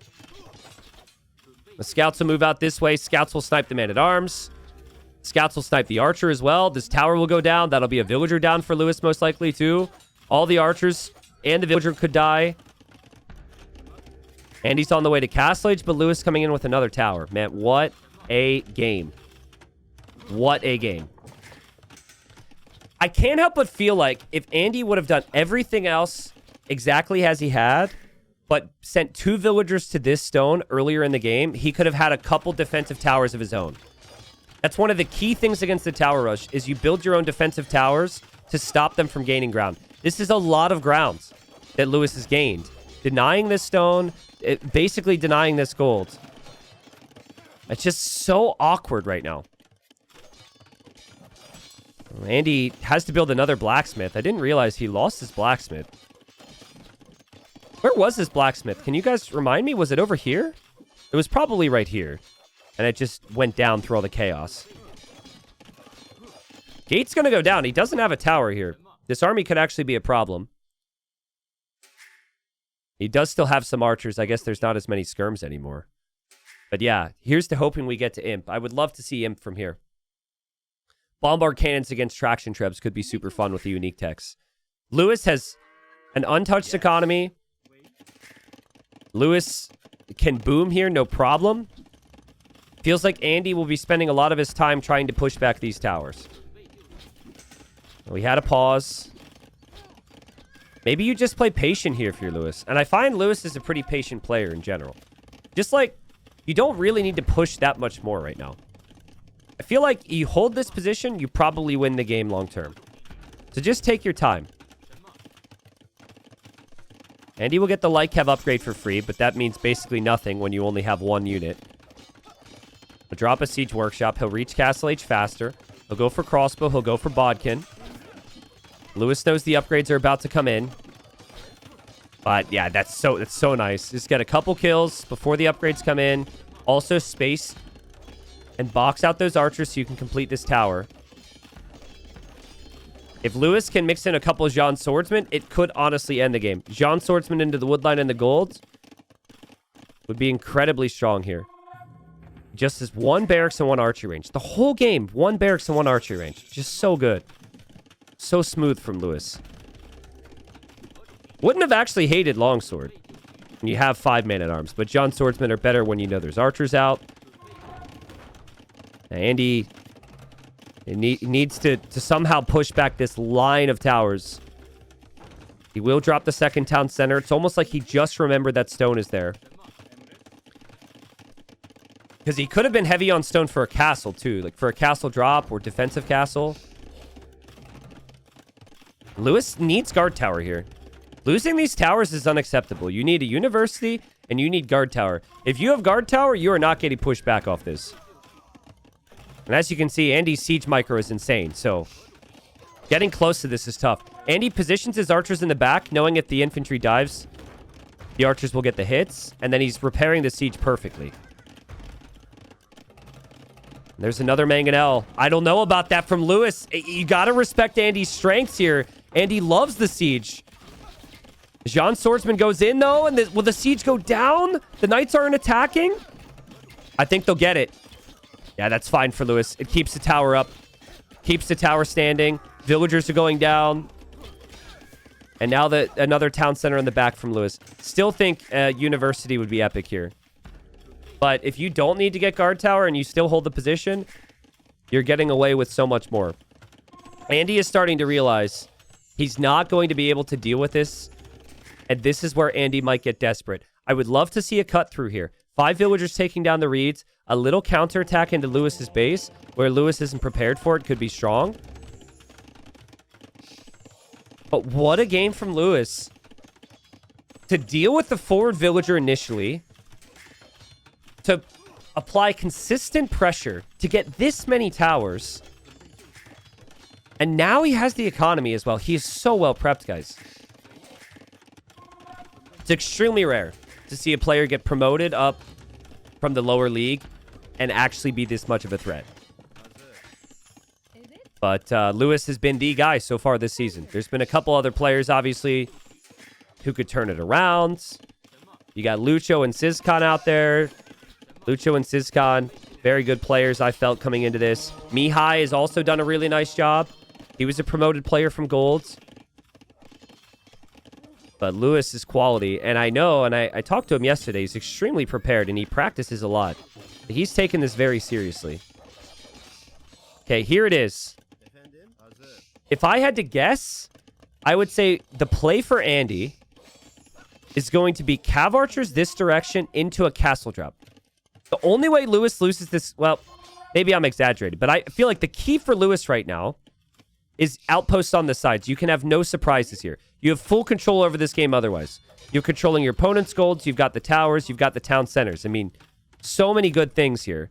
The scouts will move out this way. Scouts will snipe the man-at-arms. Scouts will snipe the archer as well. This tower will go down. That'll be a villager down for Lewis most likely too. All the archers and the villager could die. Andy's on the way to Castle Age, but Lewis coming in with another tower. Man, what a game. What a game. I can't help but feel like if Andy would have done everything else exactly as he had, but sent 2 villagers to this stone earlier in the game, he could have had a couple defensive towers of his own. That's one of the key things against the tower rush, is you build your own defensive towers to stop them from gaining ground. This is a lot of grounds that Lewis has gained. Denying this stone, basically denying this gold. It's just so awkward right now. Andy has to build another blacksmith. I didn't realize he lost his blacksmith. Where was his blacksmith? Can you guys remind me? Was it over here? It was probably right here. And it just went down through all the chaos. Gate's going to go down. He doesn't have a tower here. This army could actually be a problem. He does still have some archers. I guess there's not as many skirms anymore. But yeah, here's to hoping we get to Imp. I would love to see Imp from here. Bombard cannons against traction trebs could be super fun with the unique techs. Lewis has an untouched economy. Lewis can boom here, no problem. Feels like Andy will be spending a lot of his time trying to push back these towers. We had a pause. Maybe you just play patient here if you're Lewis. And I find Lewis is a pretty patient player in general. Just like, you don't really need to push that much more right now. I feel like you hold this position, you probably win the game long term. So just take your time. Andy will get the Light Cav upgrade for free, but that means basically nothing when you only have 1 unit. He'll drop a Siege Workshop. He'll reach Castle Age faster. He'll go for Crossbow. He'll go for Bodkin. Lewis knows the upgrades are about to come in. But yeah, that's so nice. Just get a couple kills before the upgrades come in. Also space and box out those archers so you can complete this tower. If Lewis can mix in a couple of Jean Swordsmen, it could honestly end the game. Jean Swordsman into the woodline and the gold would be incredibly strong here. Just as one barracks and one archery range. The whole game, one barracks and one archery range. Just so good. So smooth from Lewis. Wouldn't have actually hated longsword when you have 5 man-at-arms, but Jean Swordsmen are better when you know there's archers out. Now, Andy needs to somehow push back this line of towers. He will drop the second town center. It's almost like he just remembered that stone is there. Because he could have been heavy on stone for a castle, too. Like, for a castle drop or defensive castle. Lewis needs guard tower here. Losing these towers is unacceptable. You need a university, and you need guard tower. If you have guard tower, you are not getting pushed back off this. And as you can see, Andy's siege micro is insane. So, getting close to this is tough. Andy positions his archers in the back, knowing if the infantry dives, the archers will get the hits. And then he's repairing the siege perfectly. There's another mangonel. I don't know about that from Lewis. You got to respect Andy's strengths here. Andy loves the siege. Jean Swordsman goes in, though, and will the siege go down? The knights aren't attacking? I think they'll get it. Yeah, that's fine for Lewis. It keeps the tower up. Keeps the tower standing. Villagers are going down. And now another town center in the back from Lewis. Still think university would be epic here. But if you don't need to get guard tower and you still hold the position, you're getting away with so much more. Andy is starting to realize he's not going to be able to deal with this. And this is where Andy might get desperate. I would love to see a cut through here. 5 villagers taking down the reeds. A little counterattack into Lewis's base, where Lewis isn't prepared for it, could be strong. But what a game from Lewis. To deal with the forward villager initially, to apply consistent pressure to get this many towers. And now he has the economy as well. He is so well prepped, guys. It's extremely rare to see a player get promoted up from the lower league and actually be this much of a threat. But Lewis has been the guy so far this season. There's been a couple other players, obviously, who could turn it around. You got Lucho and Sizcon out there. Lucho and Sizcon, very good players, I felt, coming into this. Mihai has also done a really nice job. He was a promoted player from Golds. But Lewis is quality, and I know, and I talked to him yesterday, he's extremely prepared, and he practices a lot. He's taken this very seriously. Okay, here it is. If I had to guess, I would say the play for Andy is going to be Cav Archers this direction into a castle drop. The only way Lewis loses this, well, maybe I'm exaggerating, but I feel like the key for Lewis right now is outposts on the sides. You can have no surprises here. You have full control over this game otherwise. You're controlling your opponent's golds. You've got the towers. You've got the town centers. I mean, so many good things here.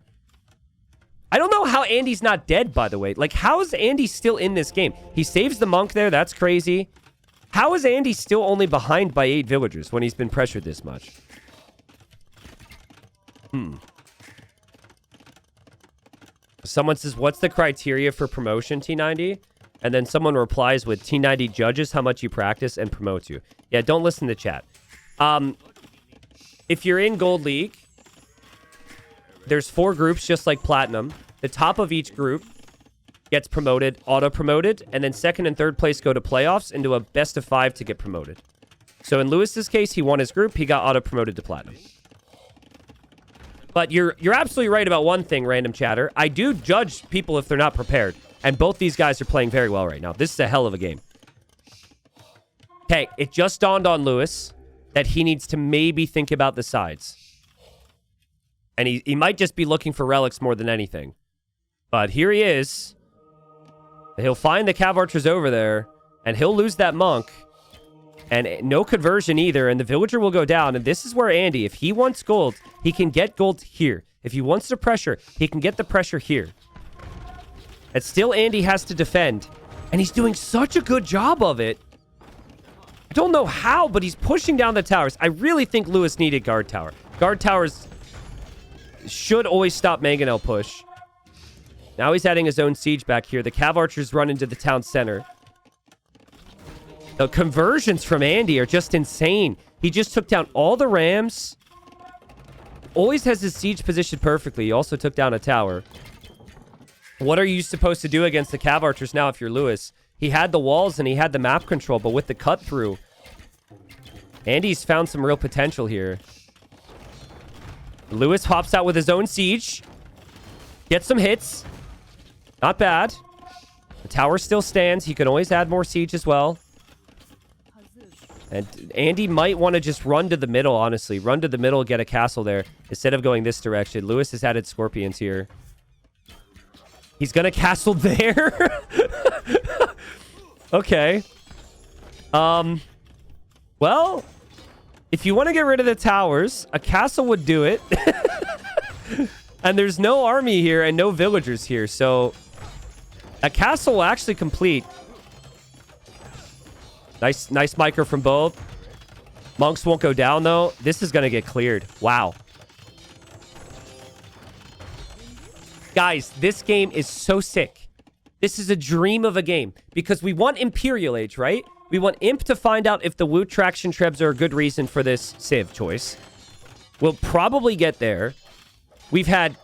I don't know how Andy's not dead, by the way. Like, how is Andy still in this game? He saves the monk there. That's crazy. How is Andy still only behind by 8 villagers when he's been pressured this much? Someone says, what's the criteria for promotion, T90? And then someone replies with, T90 judges how much you practice and promotes you. Yeah, don't listen to chat. If you're in Gold League, there's 4 groups just like Platinum. The top of each group gets promoted, auto-promoted, and then second and third place go to playoffs into a best of 5 to get promoted. So in Lewis's case, he won his group. He got auto-promoted to Platinum. But you're absolutely right about one thing, random chatter. I do judge people if they're not prepared. And both these guys are playing very well right now. This is a hell of a game. Okay, it just dawned on Lewis that he needs to maybe think about the sides. And he might just be looking for relics more than anything. But here he is. He'll find the Cav Archers over there. And he'll lose that monk. And no conversion either. And the villager will go down. And this is where Andy, if he wants gold, he can get gold here. If he wants the pressure, he can get the pressure here. And still Andy has to defend. And he's doing such a good job of it. I don't know how, but he's pushing down the towers. I really think Lewis needed guard tower. Guard towers should always stop Mangonel push. Now he's adding his own siege back here. The Cav Archers run into the town center. The conversions from Andy are just insane. He just took down all the rams. Always has his siege positioned perfectly. He also took down a tower. What are you supposed to do against the Cav Archers now if you're Lewis? He had the walls and he had the map control, but with the cut through, Andy's found some real potential here. Lewis hops out with his own siege. Gets some hits. Not bad. The tower still stands. He can always add more siege as well. And Andy might want to just run to the middle, honestly. Run to the middle, get a castle there, instead of going this direction. Lewis has added scorpions here. He's going to castle there? Okay. Well, if you want to get rid of the towers, a castle would do it. And there's no army here and no villagers here, so a castle will actually complete. Nice micro from both. Monks won't go down, though. This is going to get cleared. Wow. Guys, this game is so sick. This is a dream of a game. Because we want Imperial Age, right? We want Imp to find out if the Wu traction trebs are a good reason for this Civ choice. We'll probably get there. We've had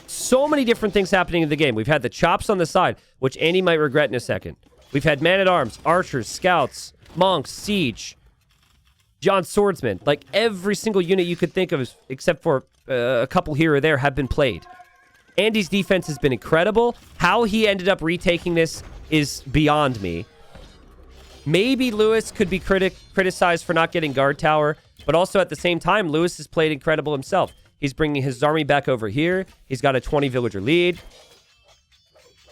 so many different things happening in the game. We've had the chops on the side, which Andy might regret in a second. We've had man-at-arms, archers, scouts, monks, siege, John Swordsman. Like, every single unit you could think of, except for a couple here or there, have been played. Andy's defense has been incredible. How he ended up retaking this is beyond me. Maybe Lewis could be criticized for not getting guard tower, but also at the same time, Lewis has played incredible himself. He's bringing his army back over here. He's got a 20 villager lead.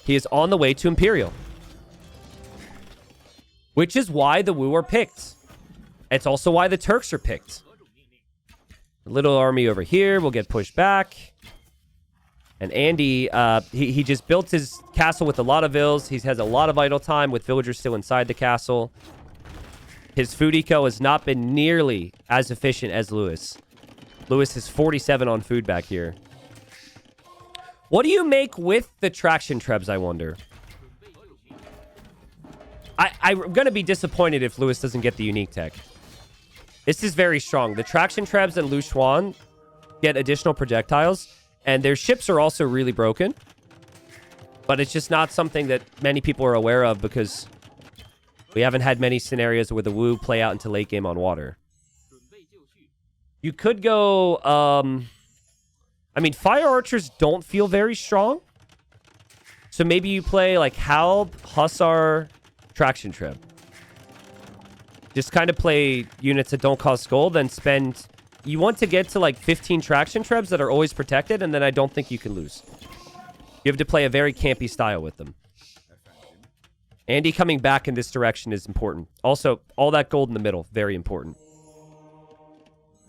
He is on the way to Imperial. Which is why the Wu are picked. It's also why the Turks are picked. A little army over here will get pushed back. And Andy, he just built his castle with a lot of vills. He has a lot of idle time with villagers still inside the castle. His food eco has not been nearly as efficient as Lewis. Lewis is 47 on food back here. What do you make with the traction trebs, I wonder? I'm going to be disappointed if Lewis doesn't get the unique tech. This is very strong. The traction trebs and Lu Xuan get additional projectiles, and their ships are also really broken. But it's just not something that many people are aware of because we haven't had many scenarios where the Wu play out into late game on water. You could go, I mean, fire archers don't feel very strong. So maybe you play like Halb, Hussar, Traction Treb. Just kind of play units that don't cost gold, then spend... You want to get to like 15 Traction Trebs that are always protected, and then I don't think you can lose. You have to play a very campy style with them. Andy coming back in this direction is important. Also, all that gold in the middle, very important.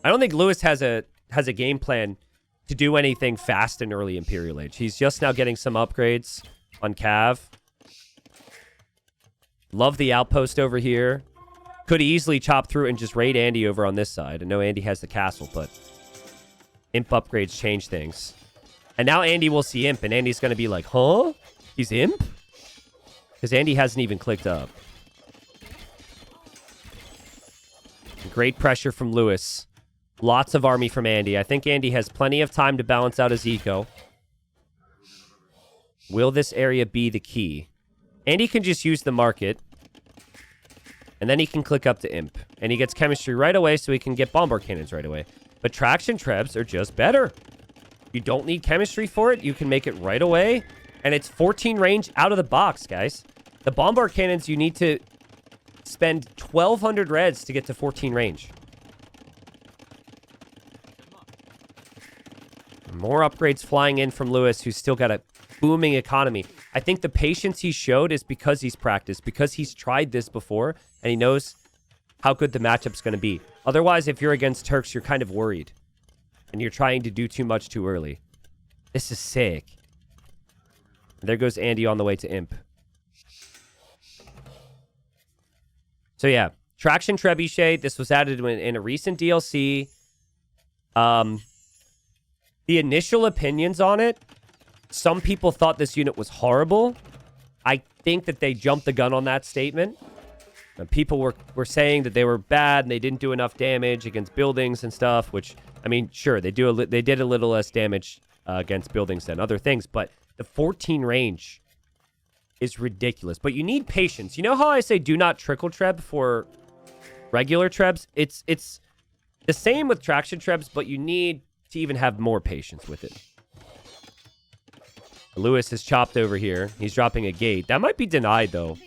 I don't think Lewis has a game plan to do anything fast in early Imperial Age. He's just now getting some upgrades on Cav. Love the outpost over here. Could easily chop through and just raid Andy over on this side. I know Andy has the castle, but Imp upgrades change things. And now Andy will see Imp, and Andy's going to be like, huh? He's Imp? Because Andy hasn't even clicked up. Great pressure from Lewis. Lots of army from Andy. I think Andy has plenty of time to balance out his eco. Will this area be the key? Andy can just use the market. And then he can click up to Imp. And he gets chemistry right away so he can get bombard cannons right away. But traction trebs are just better. You don't need chemistry for it. You can make it right away. And it's 14 range out of the box, guys. The bombard cannons, you need to spend 1,200 reds to get to 14 range. More upgrades flying in from Lewis, who's still got a booming economy. I think the patience he showed is because he's practiced, because he's tried this before, and he knows how good the matchup's going to be. Otherwise, if you're against Turks, you're kind of worried. And you're trying to do too much too early. This is sick. And there goes Andy on the way to Imp. So yeah, Traction Trebuchet. This was added in a recent DLC. The initial opinions on it some people thought this unit was horrible. I think that they jumped the gun on that statement. And people were saying that they were bad and they didn't do enough damage against buildings and stuff, which, I mean, sure, they did a little less damage against buildings than other things, but the 14 range is ridiculous. But you need patience. You know how I say do not trickle treb for regular trebs? It's the same with traction trebs, but you need to even have more patience with it. Lewis is chopped over here. He's dropping a gate. That might be denied, though.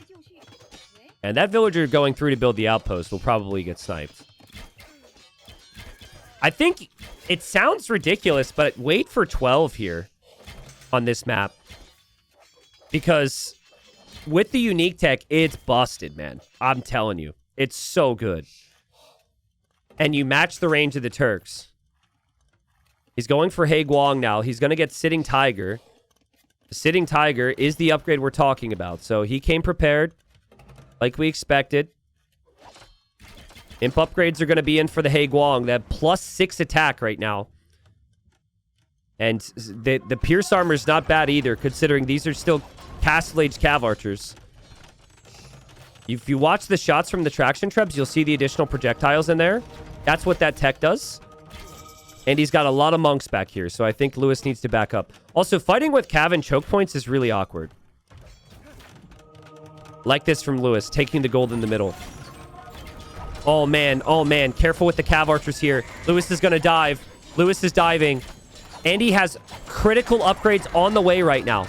And that villager going through to build the outpost will probably get sniped. I think it sounds ridiculous, but wait for 12 here on this map. Because with the unique tech, it's busted, man. I'm telling you. It's so good. And you match the range of the Turks. He's going for He Guang now. He's going to get Sitting Tiger. The Sitting Tiger is the upgrade we're talking about. So he came prepared, like we expected. Imp upgrades are going to be in for the He Guang. They have +6 attack right now. And the Pierce armor is not bad either, considering these are still Castle Age Cav Archers. If you watch the shots from the traction trebs, you'll see the additional projectiles in there. That's what that tech does. And he's got a lot of monks back here, so I think Lewis needs to back up. Also, fighting with Cav and choke points is really awkward. Like this from Lewis, taking the gold in the middle. Oh, man. Oh, man. Careful with the Cav Archers here. Lewis is going to dive. Lewis is diving. And he has critical upgrades on the way right now.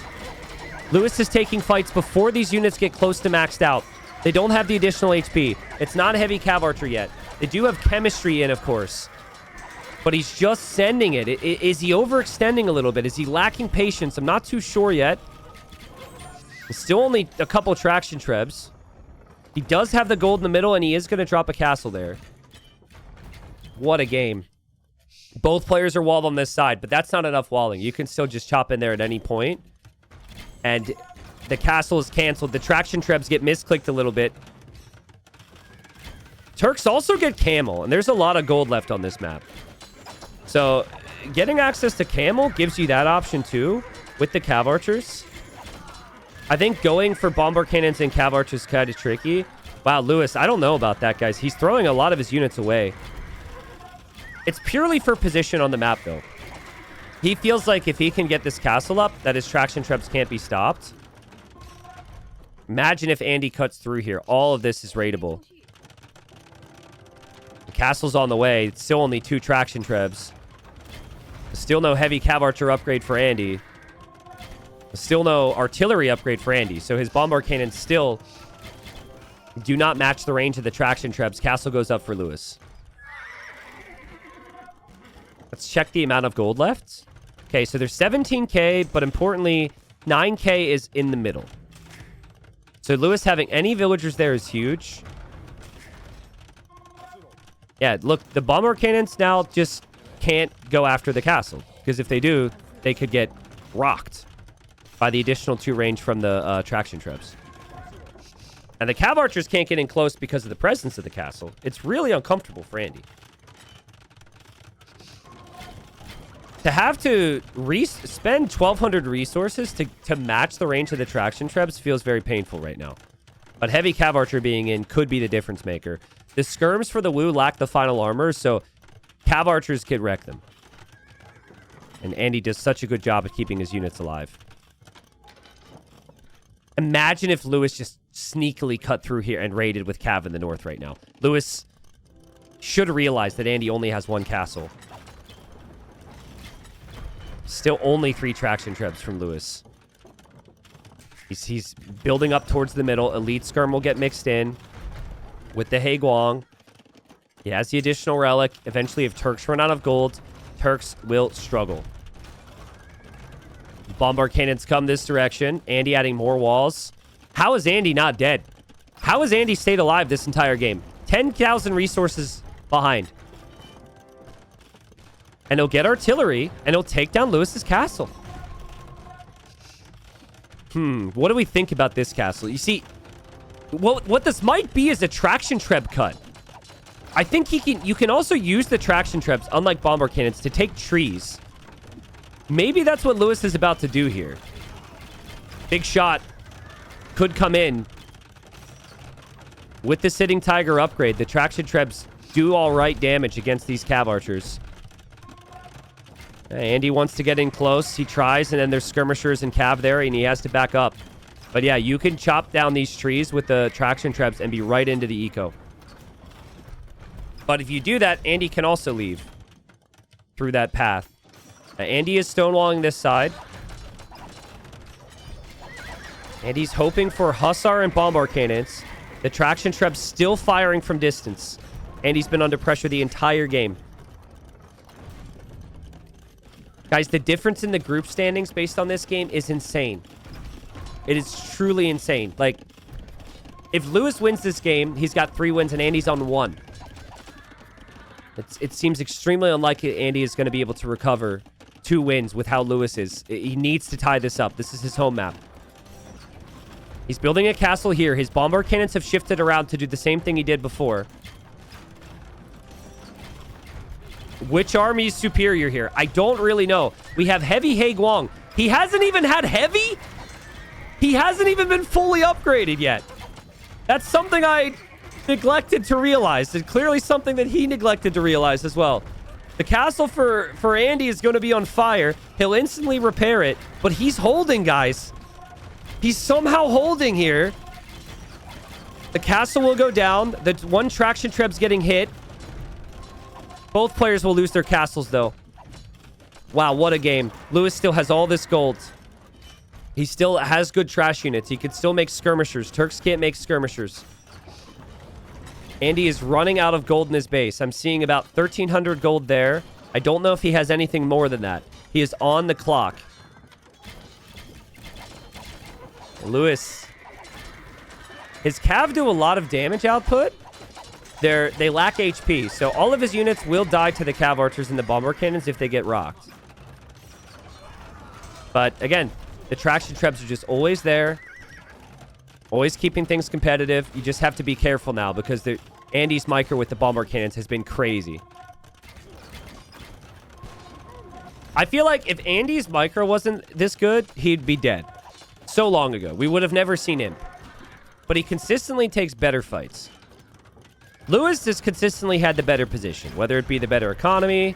Lewis is taking fights before these units get close to maxed out. They don't have the additional HP. It's not a heavy Cav Archer yet. They do have chemistry in, of course. But he's just sending it. Is he overextending a little bit? Is he lacking patience? I'm not too sure yet. There's still only a couple traction trebs. He does have the gold in the middle, and he is going to drop a castle there. What a game. Both players are walled on this side, but that's not enough walling. You can still just chop in there at any point. And the castle is canceled. The traction trebs get misclicked a little bit. Turks also get camel, and there's a lot of gold left on this map. So getting access to camel gives you that option too with the Cav Archers. I think going for bomber cannons and Cav Archers is kind of tricky. Wow, Lewis, I don't know about that, guys. He's throwing a lot of his units away. It's purely for position on the map, though. He feels like if he can get this castle up, that his traction trebs can't be stopped. Imagine if Andy cuts through here. All of this is raidable. The castle's on the way. It's still only 2 traction trebs. Still no heavy Cav Archer upgrade for Andy. Still no artillery upgrade for Andy. So his bombard cannons still do not match the range of the traction trebs. Castle goes up for Lewis. Let's check the amount of gold left. Okay, so there's 17k, but importantly, 9k is in the middle. So Lewis having any villagers there is huge. Yeah, look, the bomber cannons now just can't go after the castle. Because if they do, they could get rocked by the additional 2 range from the traction trebs. And the Cav Archers can't get in close because of the presence of the castle. It's really uncomfortable for Andy. To have to spend 1,200 resources to match the range of the traction trebs feels very painful right now. But heavy Cav Archer being in could be the difference maker. The skirms for the Wu lack the final armor, so Cav Archers could wreck them. And Andy does such a good job at keeping his units alive. Imagine if Lewis just sneakily cut through here and raided with Cav in the north right now. Lewis should realize that Andy only has 1 castle. Still only 3 traction trebs from Lewis. He's building up towards the middle. Elite Skirm will get mixed in with the He Guang. He has the additional relic. Eventually, if Turks run out of gold, Turks will struggle. Bombard cannons come this direction. Andy adding more walls. How is Andy not dead? How has Andy stayed alive this entire game? 10,000 resources behind. And he'll get artillery, and he'll take down Lewis's castle. What do we think about this castle? You see, what this might be is a traction treb cut. I think you can also use the traction trebs, unlike bomber cannons, to take trees. Maybe that's what Lewis is about to do here. Big shot. Could come in. With the Sitting Tiger upgrade, the Traction Trebs do all right damage against these Cav Archers. Andy wants to get in close. He tries, and then there's skirmishers and Cav there, and he has to back up. But yeah, you can chop down these trees with the Traction Trebs and be right into the eco. But if you do that, Andy can also leave through that path. Andy is stonewalling this side. Andy's hoping for Hussar and Bombard cannons. The Traction Trebs still firing from distance. Andy's been under pressure the entire game. Guys, the difference in the group standings based on this game is insane. It is truly insane. Like, if Lewis wins this game, he's got 3 wins and Andy's on 1. It seems extremely unlikely Andy is going to be able to recover 2 wins with how Lewis is. He needs to tie this up. This is his home map. He's building a castle here. His bombard cannons have shifted around to do the same thing he did before. Which army is superior here? I don't really know. We have heavy He Guang. He hasn't even had heavy? He hasn't even been fully upgraded yet. That's something I neglected to realize. It's clearly something that he neglected to realize as well. The castle for Andy is going to be on fire. He'll instantly repair it, but he's holding, guys. He's somehow holding here. The castle will go down. The one Traction Treb's getting hit. Both players will lose their castles, though. Wow, what a game. Lewis still has all this gold. He still has good trash units. He can still make skirmishers. Turks can't make skirmishers. Andy is running out of gold in his base. I'm seeing about 1,300 gold there. I don't know if he has anything more than that. He is on the clock. Lewis. His Cav do a lot of damage output. They lack HP, so all of his units will die to the Cav Archers and the Bomber Cannons if they get rocked. But again, the Traction Trebs are just always there. Always keeping things competitive. You just have to be careful now because Andy's micro with the Bomber Cannons has been crazy. I feel like if Andy's micro wasn't this good, he'd be dead. So long ago. We would have never seen him. But he consistently takes better fights. Lewis has consistently had the better position, whether it be the better economy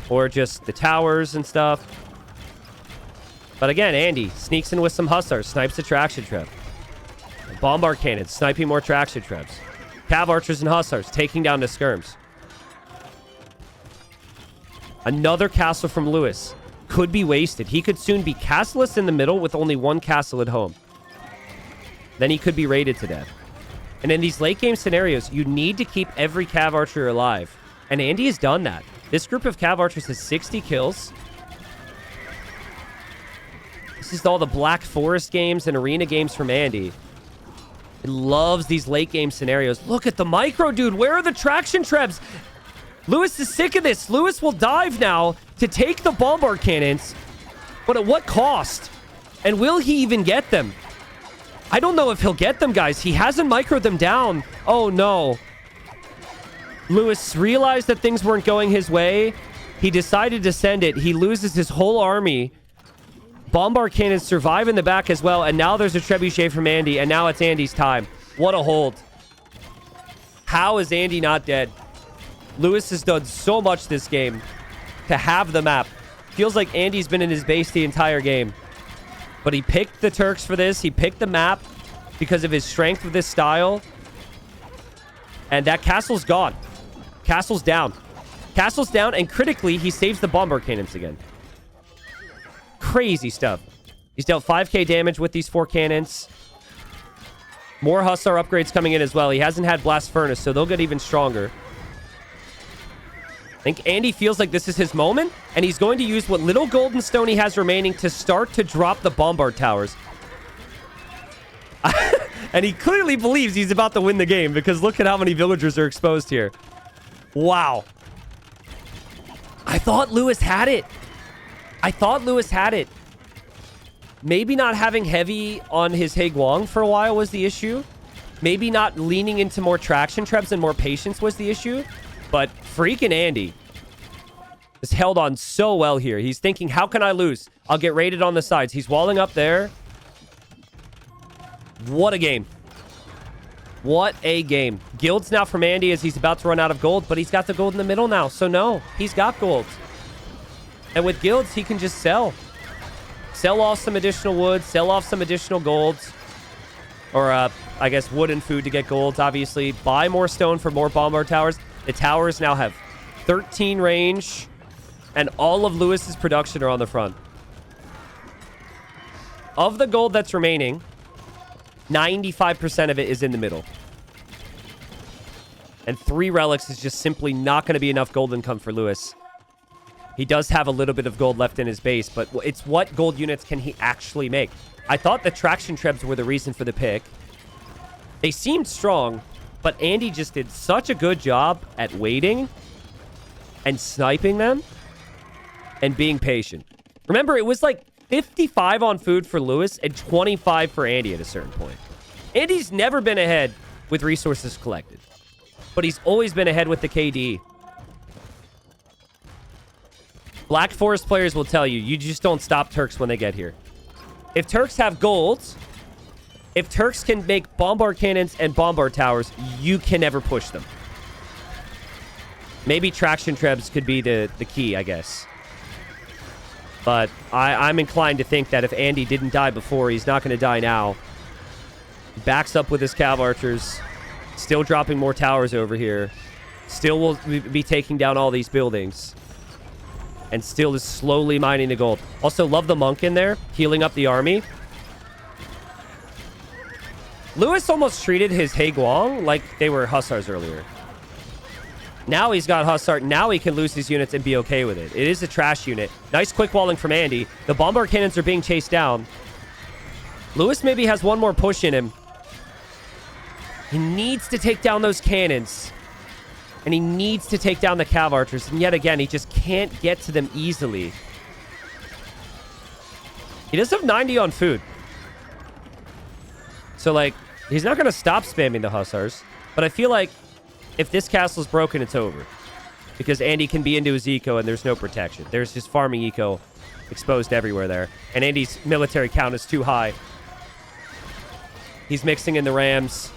or just the towers and stuff. But again, Andy sneaks in with some Hussars, snipes the Traction Treb. Bombard Cannons, sniping more Traction Trebs. Cav Archers and Hussars, taking down the skirms. Another castle from Lewis. Could be wasted. He could soon be castleless in the middle with only 1 castle at home. Then he could be raided to death. And in these late game scenarios, you need to keep every Cav Archer alive. And Andy has done that. This group of Cav Archers has 60 kills. This is all the Black Forest games and arena games from Andy. He loves these late game scenarios. Look at the micro, dude. Where are the Traction Trebs? Lewis is sick of this. Lewis will dive now to take the Bombard Cannons. But at what cost? And will he even get them? I don't know if he'll get them, guys. He hasn't microed them down. Oh, no. Lewis realized that things weren't going his way. He decided to send it. He loses his whole army. Bombard Cannons survive in the back as well. And now there's a trebuchet from Andy. And now it's Andy's time. What a hold. How is Andy not dead? Lewis has done so much this game to have the map. Feels like Andy's been in his base the entire game. But he picked the Turks for this. He picked the map because of his strength with this style. And that castle's gone. Castle's down. Castle's down, and critically, he saves the Bombard Cannons again. Crazy stuff. He's dealt 5k damage with these 4 cannons. More Hussar upgrades coming in as well. He hasn't had Blast Furnace, so they'll get even stronger. I think Andy feels like this is his moment, and he's going to use what little golden stone he has remaining to start to drop the Bombard Towers. And he clearly believes he's about to win the game, because look at how many villagers are exposed here. Wow. I thought Lewis had it. I thought Lewis had it. Maybe not having heavy on his He Guang for a while was the issue. Maybe not leaning into more Traction Trebs and more patience was the issue. But FreakinAndy, Has held on so well here. He's thinking, how can I lose? I'll get raided on the sides. He's walling up there. What a game. What a game. Guilds now from Andy as he's about to run out of gold, but he's got the gold in the middle now. So no, he's got gold. And with guilds, he can just sell. Sell off some additional wood, sell off some additional golds. Or, I guess, wood and food to get golds, obviously. Buy more stone for more bombard towers. The towers now have 13 range. And all of Lewis's production are on the front. Of the gold that's remaining, 95% of it is in the middle. And 3 relics is just simply not going to be enough gold income for Lewis. He does have a little bit of gold left in his base, but it's what gold units can he actually make? I thought the traction trebs were the reason for the pick. They seemed strong, but Andy just did such a good job at waiting and sniping them and being patient. Remember, it was like 55 on food for Lewis and 25 for Andy at a certain point. Andy's never been ahead with resources collected, but he's always been ahead with the KD. Black Forest players will tell you, you just don't stop Turks when they get here. If Turks have golds, if Turks can make bombard cannons and bombard towers, you can never push them. Maybe traction trebs could be the key, I guess. But I'm inclined to think that if Andy didn't die before, he's not going to die now. Backs up with his cav archers. Still dropping more towers over here. Still will be taking down all these buildings. And still is slowly mining the gold. Also, love the monk in there, healing up the army. Lewis almost treated his Haiguang like they were hussars earlier. Now he's got Hussar. Now he can lose his units and be okay with it. It is a trash unit. Nice quick walling from Andy. The bombard cannons are being chased down. Lewis maybe has one more push in him. He needs to take down those cannons. And he needs to take down the cav archers. And yet again, he just can't get to them easily. He does have 90 on food. So, like, he's not going to stop spamming the Hussars. But I feel like if this castle's broken, it's over. Because Andy can be into his eco and there's no protection. There's just farming eco exposed everywhere there. And Andy's military count is too high. He's mixing in the rams.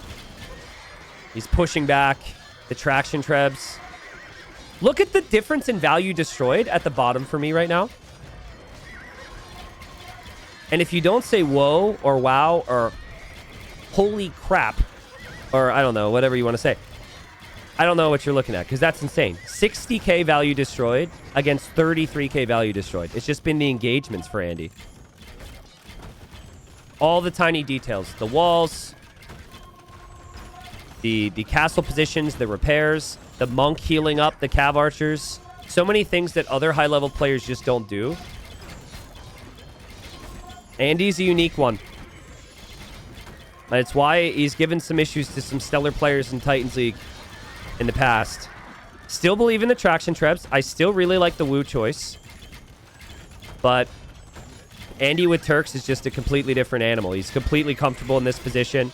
He's pushing back the traction trebs. Look at the difference in value destroyed at the bottom for me right now. And if you don't say whoa or wow or holy crap, or I don't know, whatever you want to say, I don't know what you're looking at, because that's insane. 60k value destroyed against 33k value destroyed. It's just been the engagements for Andy. All the tiny details. The walls, the castle positions, the repairs, the monk healing up the cav archers. So many things that other high-level players just don't do. Andy's a unique one. And it's why he's given some issues to some stellar players in Titans League in the past. Still believe in the traction trebs. I still really like the Wu choice. But Andy with Turks is just a completely different animal. He's completely comfortable in this position.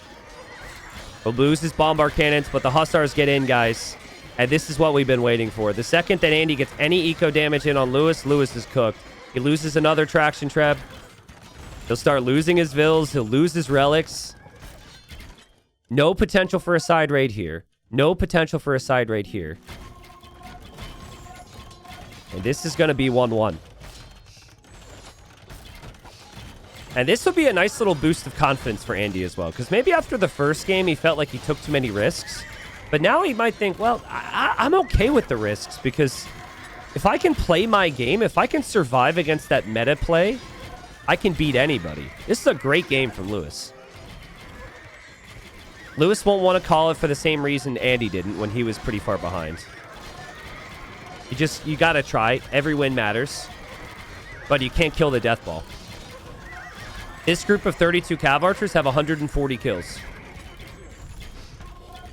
He'll lose his bombard cannons, but the Hussars get in, guys. And this is what we've been waiting for. The second that Andy gets any eco damage in on Lewis, Lewis is cooked. He loses another traction treb. He'll start losing his vills. He'll lose his relics. No potential for a side raid here. No potential for a side raid here. And this is going to be 1-1. And this will be a nice little boost of confidence for Andy as well. Because maybe after the first game, he felt like he took too many risks. But now he might think, well, I'm okay with the risks. Because if I can play my game, if I can survive against that meta play, I can beat anybody. This is a great game from Lewis. Lewis won't want to call it for the same reason Andy didn't when he was pretty far behind. You got to try. Every win matters. But you can't kill the death ball. This group of 32 cav archers have 140 kills.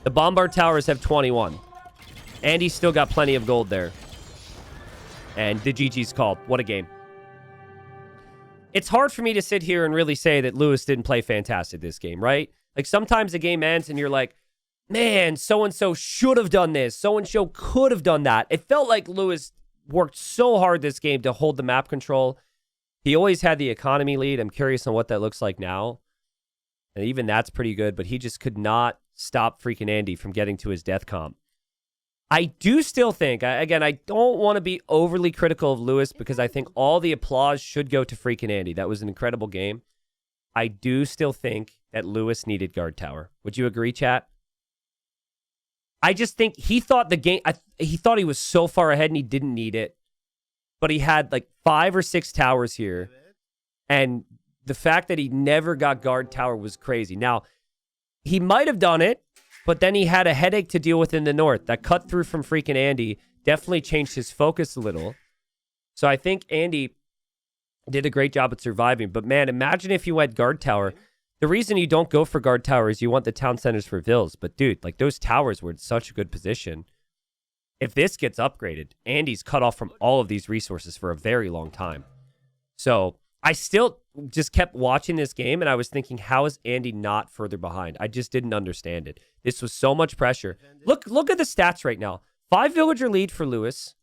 The bombard towers have 21. Andy's still got plenty of gold there. And the GG's called. What a game. It's hard for me to sit here and really say that Lewis didn't play fantastic this game, right? Like, sometimes the game ends and you're like, man, so-and-so should have done this. So-and-so could have done that. It felt like Lewis worked so hard this game to hold the map control. He always had the economy lead. I'm curious on what that looks like now. And even that's pretty good, but he just could not stop FreakinAndy from getting to his death comp. I do still think, again, I don't want to be overly critical of Lewis because I think all the applause should go to FreakinAndy. That was an incredible game. I do still think that Lewis needed guard tower. Would you agree, chat? I just think he thought the game, he thought he was so far ahead and he didn't need it. But he had like 5 or 6 towers here. And the fact that he never got guard tower was crazy. Now, he might have done it, but then he had a headache to deal with in the north. That cut through from FreakinAndy definitely changed his focus a little. So I think Andy did a great job at surviving. But man, imagine if you went guard tower. The reason you don't go for guard tower is you want the town centers for vills. But dude, like those towers were in such a good position. If this gets upgraded, Andy's cut off from all of these resources for a very long time. So I still just kept watching this game, and I was thinking, how is Andy not further behind? I just didn't understand it. This was so much pressure. Look at the stats right now. 5 villager lead for Lewis.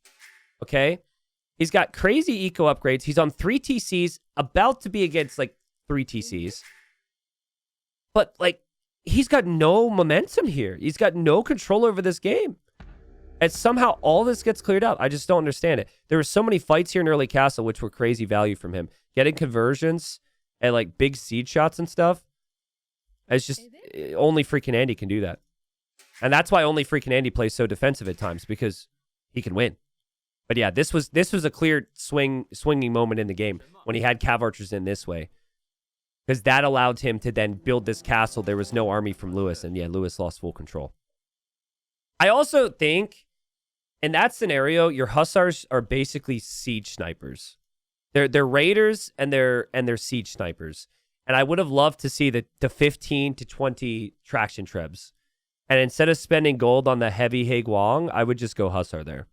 Okay? He's got crazy eco upgrades. He's on 3 TCs, about to be against, like, 3 TCs. But, like, he's got no momentum here. He's got no control over this game. And somehow all this gets cleared up. I just don't understand it. There were so many fights here in early castle, which were crazy value from him. Getting conversions and like big seed shots and stuff. It's just only FreakinAndy can do that. And that's why only FreakinAndy plays so defensive at times, because he can win. But yeah, this was a clear swinging moment in the game when he had cav archers in this way. Because that allowed him to then build this castle. There was no army from Lewis. And yeah, Lewis lost full control. I also think in that scenario, your hussars are basically siege snipers. They're raiders and they're siege snipers. And I would have loved to see the 15 to 20 traction trebs. And instead of spending gold on the heavy Haiguang, I would just go hussar there.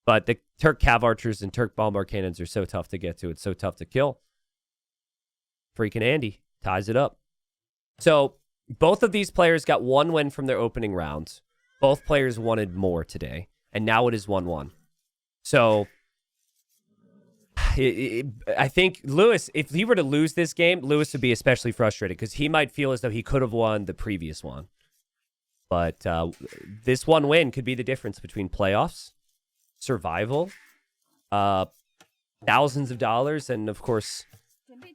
But the Turk cav archers and Turk bombard cannons are so tough to get to. It's so tough to kill. FreakinAndy ties it up. So both of these players got 1 win from their opening rounds. Both players wanted more today, and now it is 1-1. So I think Lewis, if he were to lose this game, Lewis would be especially frustrated because he might feel as though he could have won the previous one. But this 1 win could be the difference between playoffs, survival, thousands of dollars, and, of course,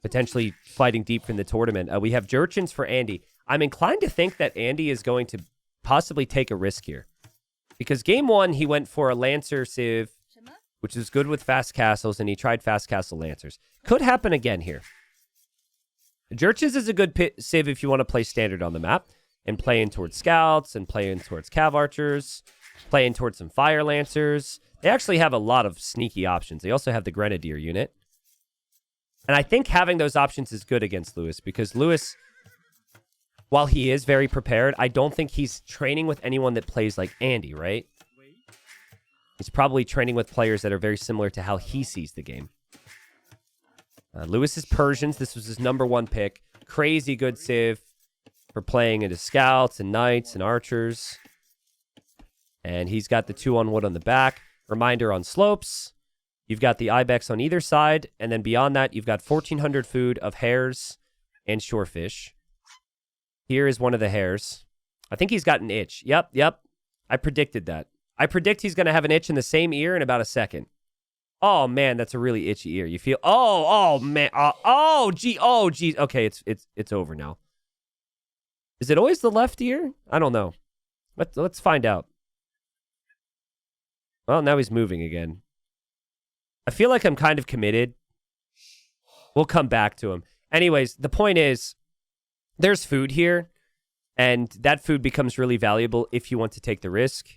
potentially fighting deep in the tournament. We have Jurchens for Andy. I'm inclined to think that Andy is going to possibly take a risk here. Because game 1, he went for a Lancer Civ, which is good with fast castles, and he tried fast castle Lancers. Could happen again here. Jurchens is a good Civ if you want to play standard on the map, and play in towards scouts, and play in towards cav archers, play in towards some fire Lancers. They actually have a lot of sneaky options. They also have the Grenadier unit. And I think having those options is good against Lewis, because Lewis, while he is very prepared, I don't think he's training with anyone that plays like Andy, right? He's probably training with players that are very similar to how he sees the game. Lewis is Persians. This was his #1 pick. Crazy good Civ for playing into scouts and knights and archers. And he's got the 2 on wood on the back. Reminder on slopes. You've got the ibex on either side. And then beyond that, you've got 1,400 food of hares and shorefish. Here is one of the hares. I think he's got an itch. Yep. I predicted that. I predict he's going to have an itch in the same ear in about a second. Oh, man, that's a really itchy ear. You feel... Oh, man. Gee. Okay, it's over now. Is it always the left ear? I don't know. Let's find out. Well, now he's moving again. I feel like I'm kind of committed. We'll come back to him. Anyways, the point is, there's food here, and that food becomes really valuable if you want to take the risk.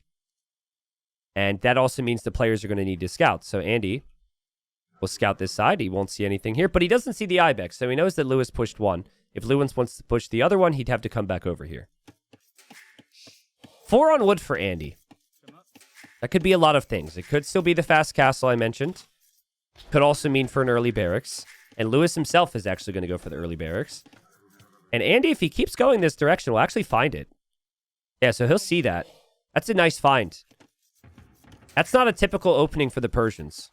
And that also means the players are going to need to scout. So Andy will scout this side. He won't see anything here, but he doesn't see the ibex. So he knows that Lewis pushed 1. If Lewis wants to push the other one, he'd have to come back over here. 4 on wood for Andy. That could be a lot of things. It could still be the fast castle I mentioned. Could also mean for an early barracks. And Lewis himself is actually going to go for the early barracks. And Andy, if he keeps going this direction, will actually find it. Yeah, so he'll see that. That's a nice find. That's not a typical opening for the Persians.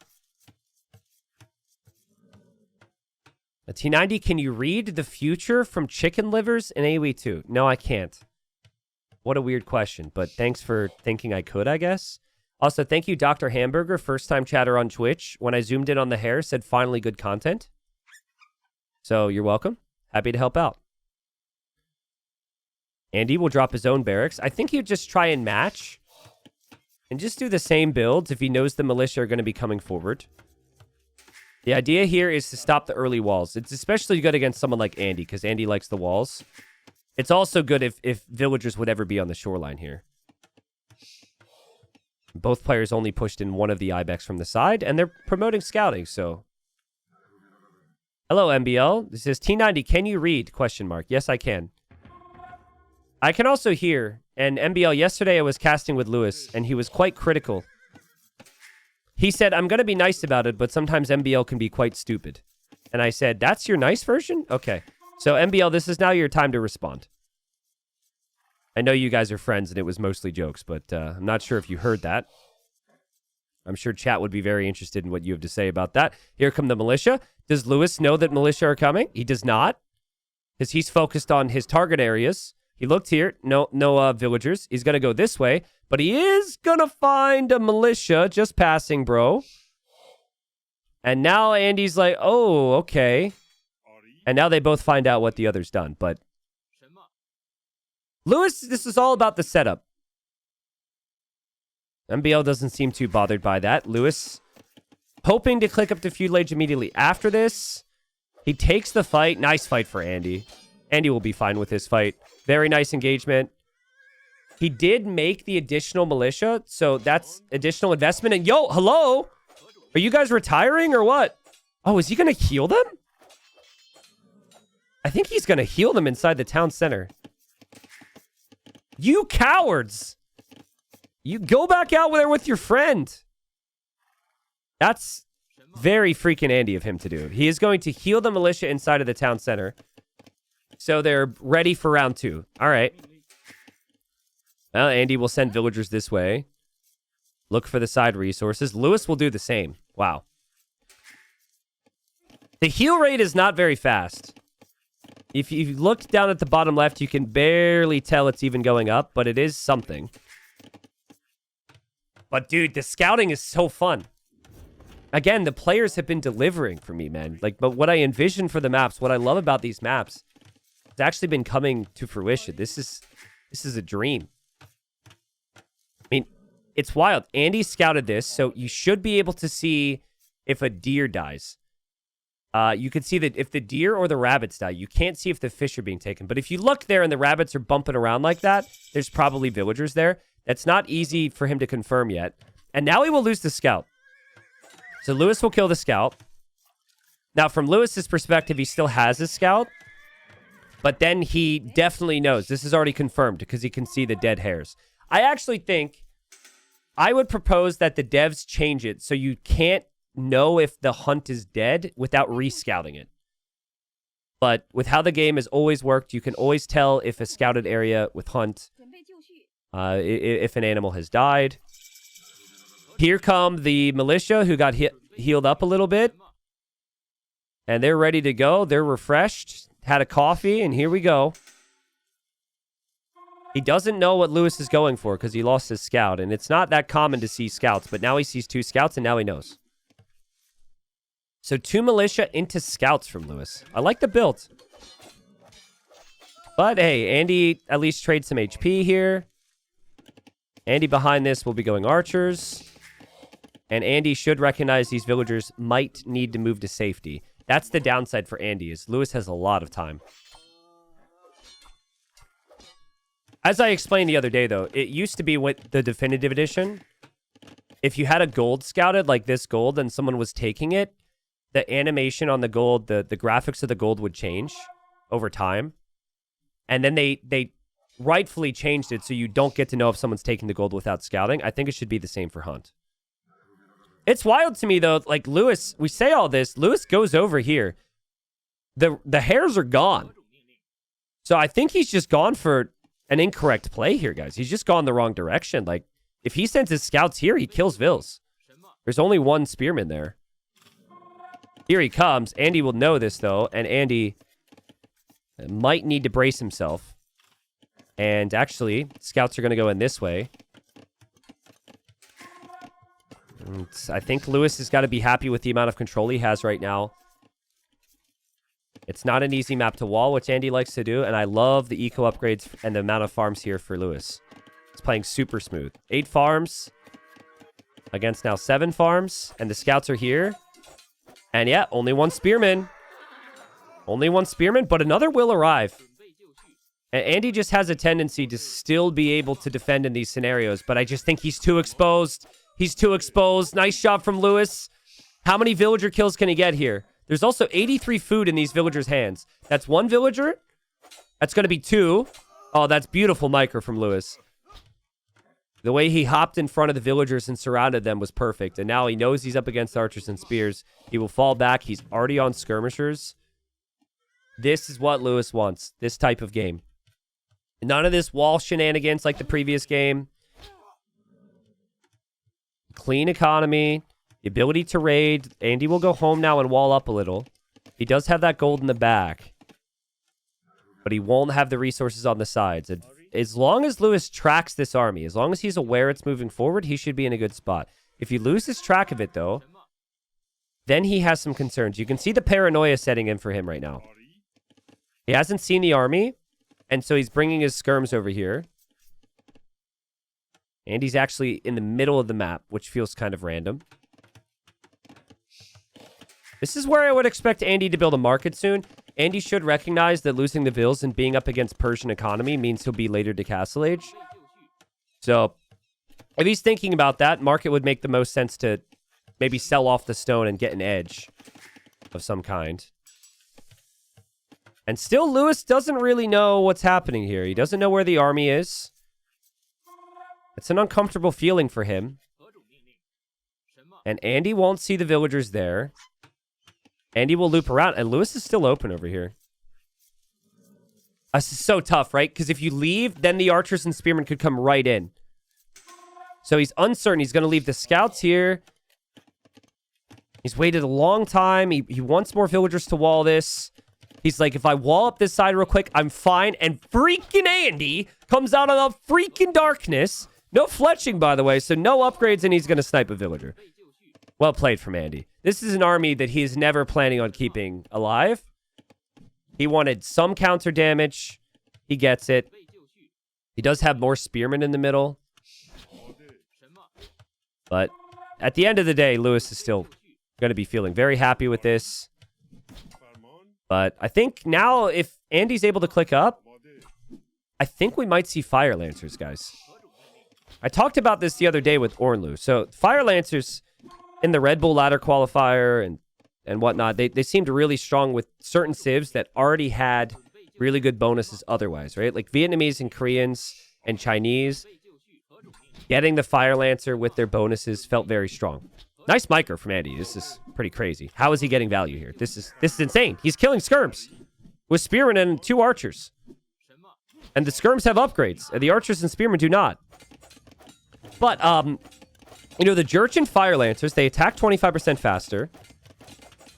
A T90, can you read the future from chicken livers in AoE2? No, I can't. What a weird question, but thanks for thinking I could, I guess. Also, thank you, Dr. Hamburger, first-time chatter on Twitch. When I zoomed in on the hair, said finally good content. So you're welcome. Happy to help out. Andy will drop his own barracks. I think he'd just try and match and just do the same builds if he knows the militia are going to be coming forward. The idea here is to stop the early walls. It's especially good against someone like Andy because Andy likes the walls. It's also good if villagers would ever be on the shoreline here. Both players only pushed in one of the Ibex from the side, and they're promoting scouting, so... Hello, MBL. This is T90. Can you read? Question mark. Yes, I can. I can also hear, and MBL, yesterday I was casting with Lewis, and he was quite critical. He said, I'm going to be nice about it, but sometimes MBL can be quite stupid. And I said, that's your nice version? Okay. So, MBL, this is now your time to respond. I know you guys are friends, and it was mostly jokes, but I'm not sure if you heard that. I'm sure chat would be very interested in what you have to say about that. Here come the militia. Does Lewis know that militia are coming? He does not, because he's focused on his target areas. He looked here. No villagers. He's going to go this way, but he is going to find a militia just passing, bro. And now Andy's like, oh, okay. And now they both find out what the other's done, but Lewis, this is all about the setup. MBL doesn't seem too bothered by that. Lewis, hoping to click up the feud ledge immediately after this. He takes the fight. Nice fight for Andy. Andy will be fine with this fight. Very nice engagement. He did make the additional militia, so that's additional investment. And yo, hello? Are you guys retiring or what? Oh, is he going to heal them? I think he's going to heal them inside the town center. You cowards! You go back out there with your friend. That's very freaking Andy of him to do. He is going to heal the militia inside of the town center. So they're ready for round 2. All right. Well, Andy will send villagers this way. Look for the side resources. Lewis will do the same. Wow. The heal rate is not very fast. If you look down at the bottom left, you can barely tell it's even going up, but it is something. But dude, the scouting is so fun. Again, the players have been delivering for me, man. But what I envision for the maps, what I love about these maps, it's actually been coming to fruition. This is a dream. I mean, it's wild. Andy scouted this, so you should be able to see if a deer dies. You can see that if the deer or the rabbits die, you can't see if the fish are being taken. But if you look there and the rabbits are bumping around like that, there's probably villagers there. That's not easy for him to confirm yet. And now he will lose the scout. So Lewis will kill the scout. Now, from Lewis's perspective, he still has his scout. But then he definitely knows. This is already confirmed because he can see the dead hares. I actually think I would propose that the devs change it so you can't know if the hunt is dead without rescouting it. But with how the game has always worked, you can always tell if a scouted area with hunt, if an animal has died. Here come the militia who got healed up a little bit. And they're ready to go. They're refreshed, had a coffee, and here we go. He doesn't know what Lewis is going for because he lost his scout. And it's not that common to see scouts, but now he sees 2 scouts and now he knows. So 2 militia into scouts from Lewis. I like the build. But hey, Andy at least trades some HP here. Andy behind this will be going archers. And Andy should recognize these villagers might need to move to safety. That's the downside for Andy, is Lewis has a lot of time. As I explained the other day, though, it used to be with the definitive edition. If you had a gold scouted, like this gold, and someone was taking it, the animation on the gold, the graphics of the gold would change over time. And then they rightfully changed it so you don't get to know if someone's taking the gold without scouting. I think it should be the same for hunt. It's wild to me, though, like Lewis, we say all this, Lewis goes over here. The hares are gone. So I think he's just gone for an incorrect play here, guys. He's just gone the wrong direction. Like, If he sends his scouts here, he kills Vils. There's only one spearman there. Here he comes. Andy will know this, though, and Andy might need to brace himself. And actually, scouts are going to go in this way. And I think Lewis has got to be happy with the amount of control he has right now. It's not an easy map to wall, which Andy likes to do, and I love the eco upgrades and the amount of farms here for Lewis. He's playing super smooth. 8 farms against now 7 farms, and the scouts are here. And yeah, only one spearman. Only one spearman, but another will arrive. And Andy just has a tendency to still be able to defend in these scenarios, but I just think he's too exposed. He's too exposed. Nice job from Lewis. How many villager kills can he get here? There's also 83 food in these villagers' hands. That's 1 villager. That's going to be 2. Oh, that's beautiful micro from Lewis. The way he hopped in front of the villagers and surrounded them was perfect. And now he knows he's up against archers and spears. He will fall back. He's already on skirmishers. This is what Lewis wants. This type of game. None of this wall shenanigans like the previous game. Clean economy. The ability to raid. Andy will go home now and wall up a little. He does have that gold in the back. But he won't have the resources on the sides. And as long as Lewis tracks this army, as long as he's aware it's moving forward, he should be in a good spot. If he loses track of it, though, then he has some concerns. You can see the paranoia setting in for him right now. He hasn't seen the army, and so he's bringing his skirms over here. And he's actually in the middle of the map, which feels kind of random. This is where I would expect Andy to build a market soon. Andy should recognize that losing the Vils and being up against Persian economy means he'll be later to Castle Age. So, if he's thinking about that, market would make the most sense to maybe sell off the stone and get an edge of some kind. And still, Lewis doesn't really know what's happening here. He doesn't know where the army is. It's an uncomfortable feeling for him. And Andy won't see the villagers there. Andy will loop around, and Lewis is still open over here. This is so tough, right? Because if you leave, then the archers and spearmen could come right in. So he's uncertain. He's going to leave the scouts here. He's waited a long time. He wants more villagers to wall this. He's like, if I wall up this side real quick, I'm fine. And freaking Andy comes out of the freaking darkness. No fletching, by the way, so no upgrades, and he's going to snipe a villager. Well played from Andy. This is an army that he's never planning on keeping alive. He wanted some counter damage. He gets it. He does have more spearmen in the middle. But at the end of the day, Lewis is still going to be feeling very happy with this. But I think now if Andy's able to click up, I think we might see Fire Lancers, guys. I talked about this the other day with Ornlu. So Fire Lancers in the Red Bull ladder qualifier and whatnot, they seemed really strong with certain civs that already had really good bonuses otherwise, right? Like Vietnamese and Koreans and Chinese, getting the Fire Lancer with their bonuses felt very strong. Nice micro from Andy. This is pretty crazy. How is he getting value here? This is insane. He's killing skirms with spearmen and 2 archers. And the skirms have upgrades, and the archers and spearmen do not. But, you know, the Jurchen Fire Lancers, they attack 25% faster.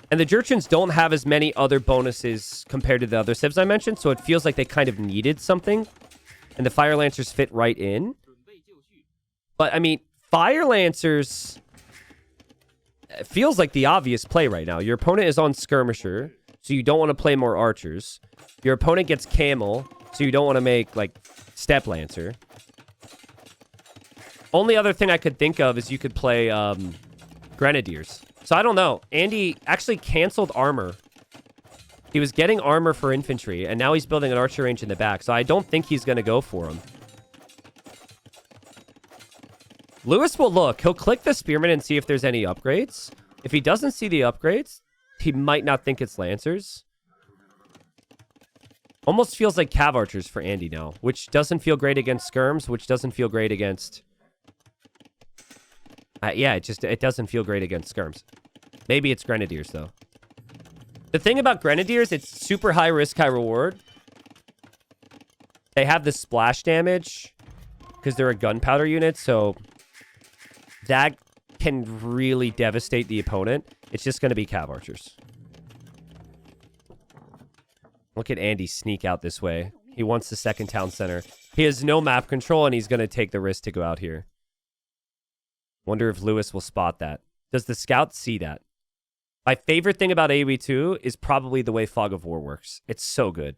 And the Jurchens don't have as many other bonuses compared to the other civs I mentioned, so it feels like they kind of needed something. And the Fire Lancers fit right in. But, I mean, Fire Lancers feels like the obvious play right now. Your opponent is on Skirmisher, so you don't want to play more archers. Your opponent gets Camel, so you don't want to make, like, Step Lancer. Only other thing I could think of is you could play Grenadiers. So I don't know. Andy actually canceled armor. He was getting armor for infantry, and now he's building an archer range in the back. So I don't think he's going to go for him. Lewis will look. He'll click the spearman and see if there's any upgrades. If he doesn't see the upgrades, he might not think it's Lancers. Almost feels like Cav Archers for Andy now, which doesn't feel great against Skirms, which doesn't feel great against... yeah, it doesn't feel great against Skirms. Maybe it's Grenadiers, though. The thing about Grenadiers, it's super high risk, high reward. They have the splash damage because they're a gunpowder unit, so that can really devastate the opponent. It's just going to be cav archers. Look at Andy sneak out this way. He wants the second town center. He has no map control, and he's going to take the risk to go out here. Wonder if Lewis will spot that. Does the scout see that? My favorite thing about AoE2 is probably the way Fog of War works. It's so good.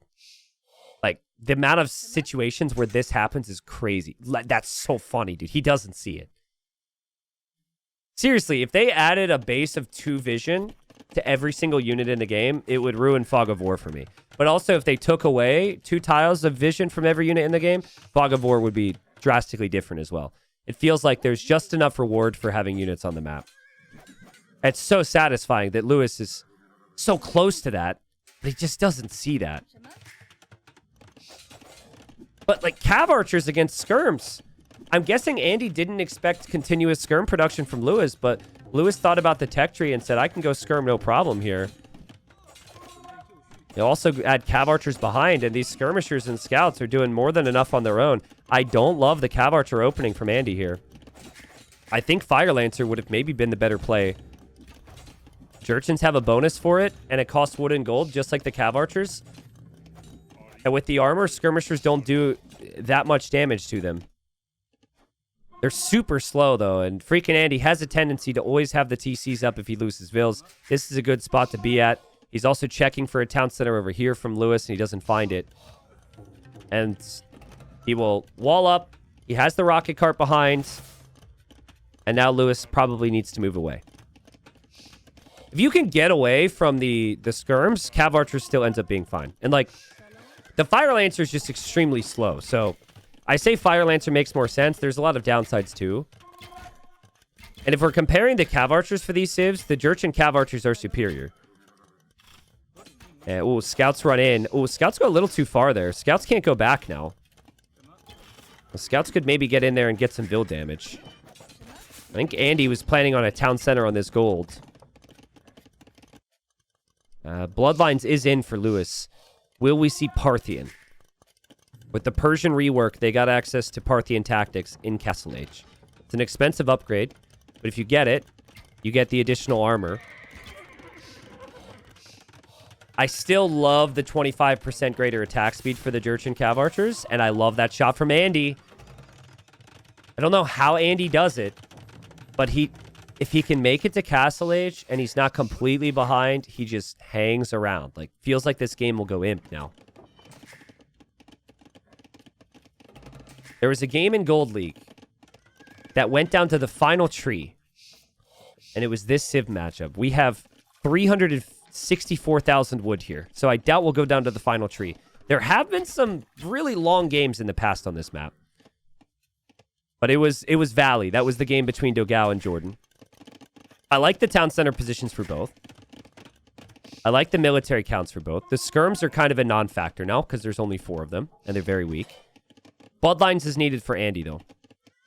Like, the amount of situations where this happens is crazy. That's so funny, dude. He doesn't see it. Seriously, if they added a base of 2 vision to every single unit in the game, it would ruin Fog of War for me. But also, if they took away 2 tiles of vision from every unit in the game, Fog of War would be drastically different as well. It feels like there's just enough reward for having units on the map. It's so satisfying that Lewis is so close to that, but he just doesn't see that. But, like, cav archers against skirms. I'm guessing Andy didn't expect continuous skirm production from Lewis, but Lewis thought about the tech tree and said, I can go skirm no problem here. They also add cav archers behind, and these skirmishers and scouts are doing more than enough on their own. I don't love the cav archer opening from Andy here. I think Fire Lancer would have maybe been the better play. Jurchens have a bonus for it, and it costs wood and gold, just like the cav archers. And with the armor, skirmishers don't do that much damage to them. They're super slow, though, and FreakinAndy has a tendency to always have the TCs up if he loses vills. This is a good spot to be at. He's also checking for a town center over here from Lewis, and he doesn't find it. And he will wall up. He has the rocket cart behind. And now Lewis probably needs to move away. If you can get away from the skirms, cav archer still ends up being fine. And, like, the Fire Lancer is just extremely slow. So I say Fire Lancer makes more sense. There's a lot of downsides, too. And if we're comparing the cav archers for these civs, the Jurchen cav archers are superior. And, ooh, scouts run in. Ooh, scouts go a little too far there. Scouts can't go back now. The scouts could maybe get in there and get some build damage. I think Andy was planning on a town center on this gold. Bloodlines is in for Lewis. Will we see Parthian? With the Persian rework, they got access to Parthian tactics in Castle Age. It's an expensive upgrade, but if you get it, you get the additional armor. I still love the 25% greater attack speed for the Jurchen cav archers, and I love that shot from Andy. I don't know how Andy does it, but if he can make it to Castle Age and he's not completely behind, he just hangs around. Like, feels like this game will go imp now. There was a game in Gold League that went down to the final tree, and it was this Civ matchup. We have 364,000 wood here, so I doubt we'll go down to the final tree. There have been some really long games in the past on this map. But it was Valley. That was the game between Dogao and Jordan. I like the town center positions for both. I like the military counts for both. The skirms are kind of a non-factor now because there's only 4 of them, and they're very weak. Bloodlines is needed for Andy, though.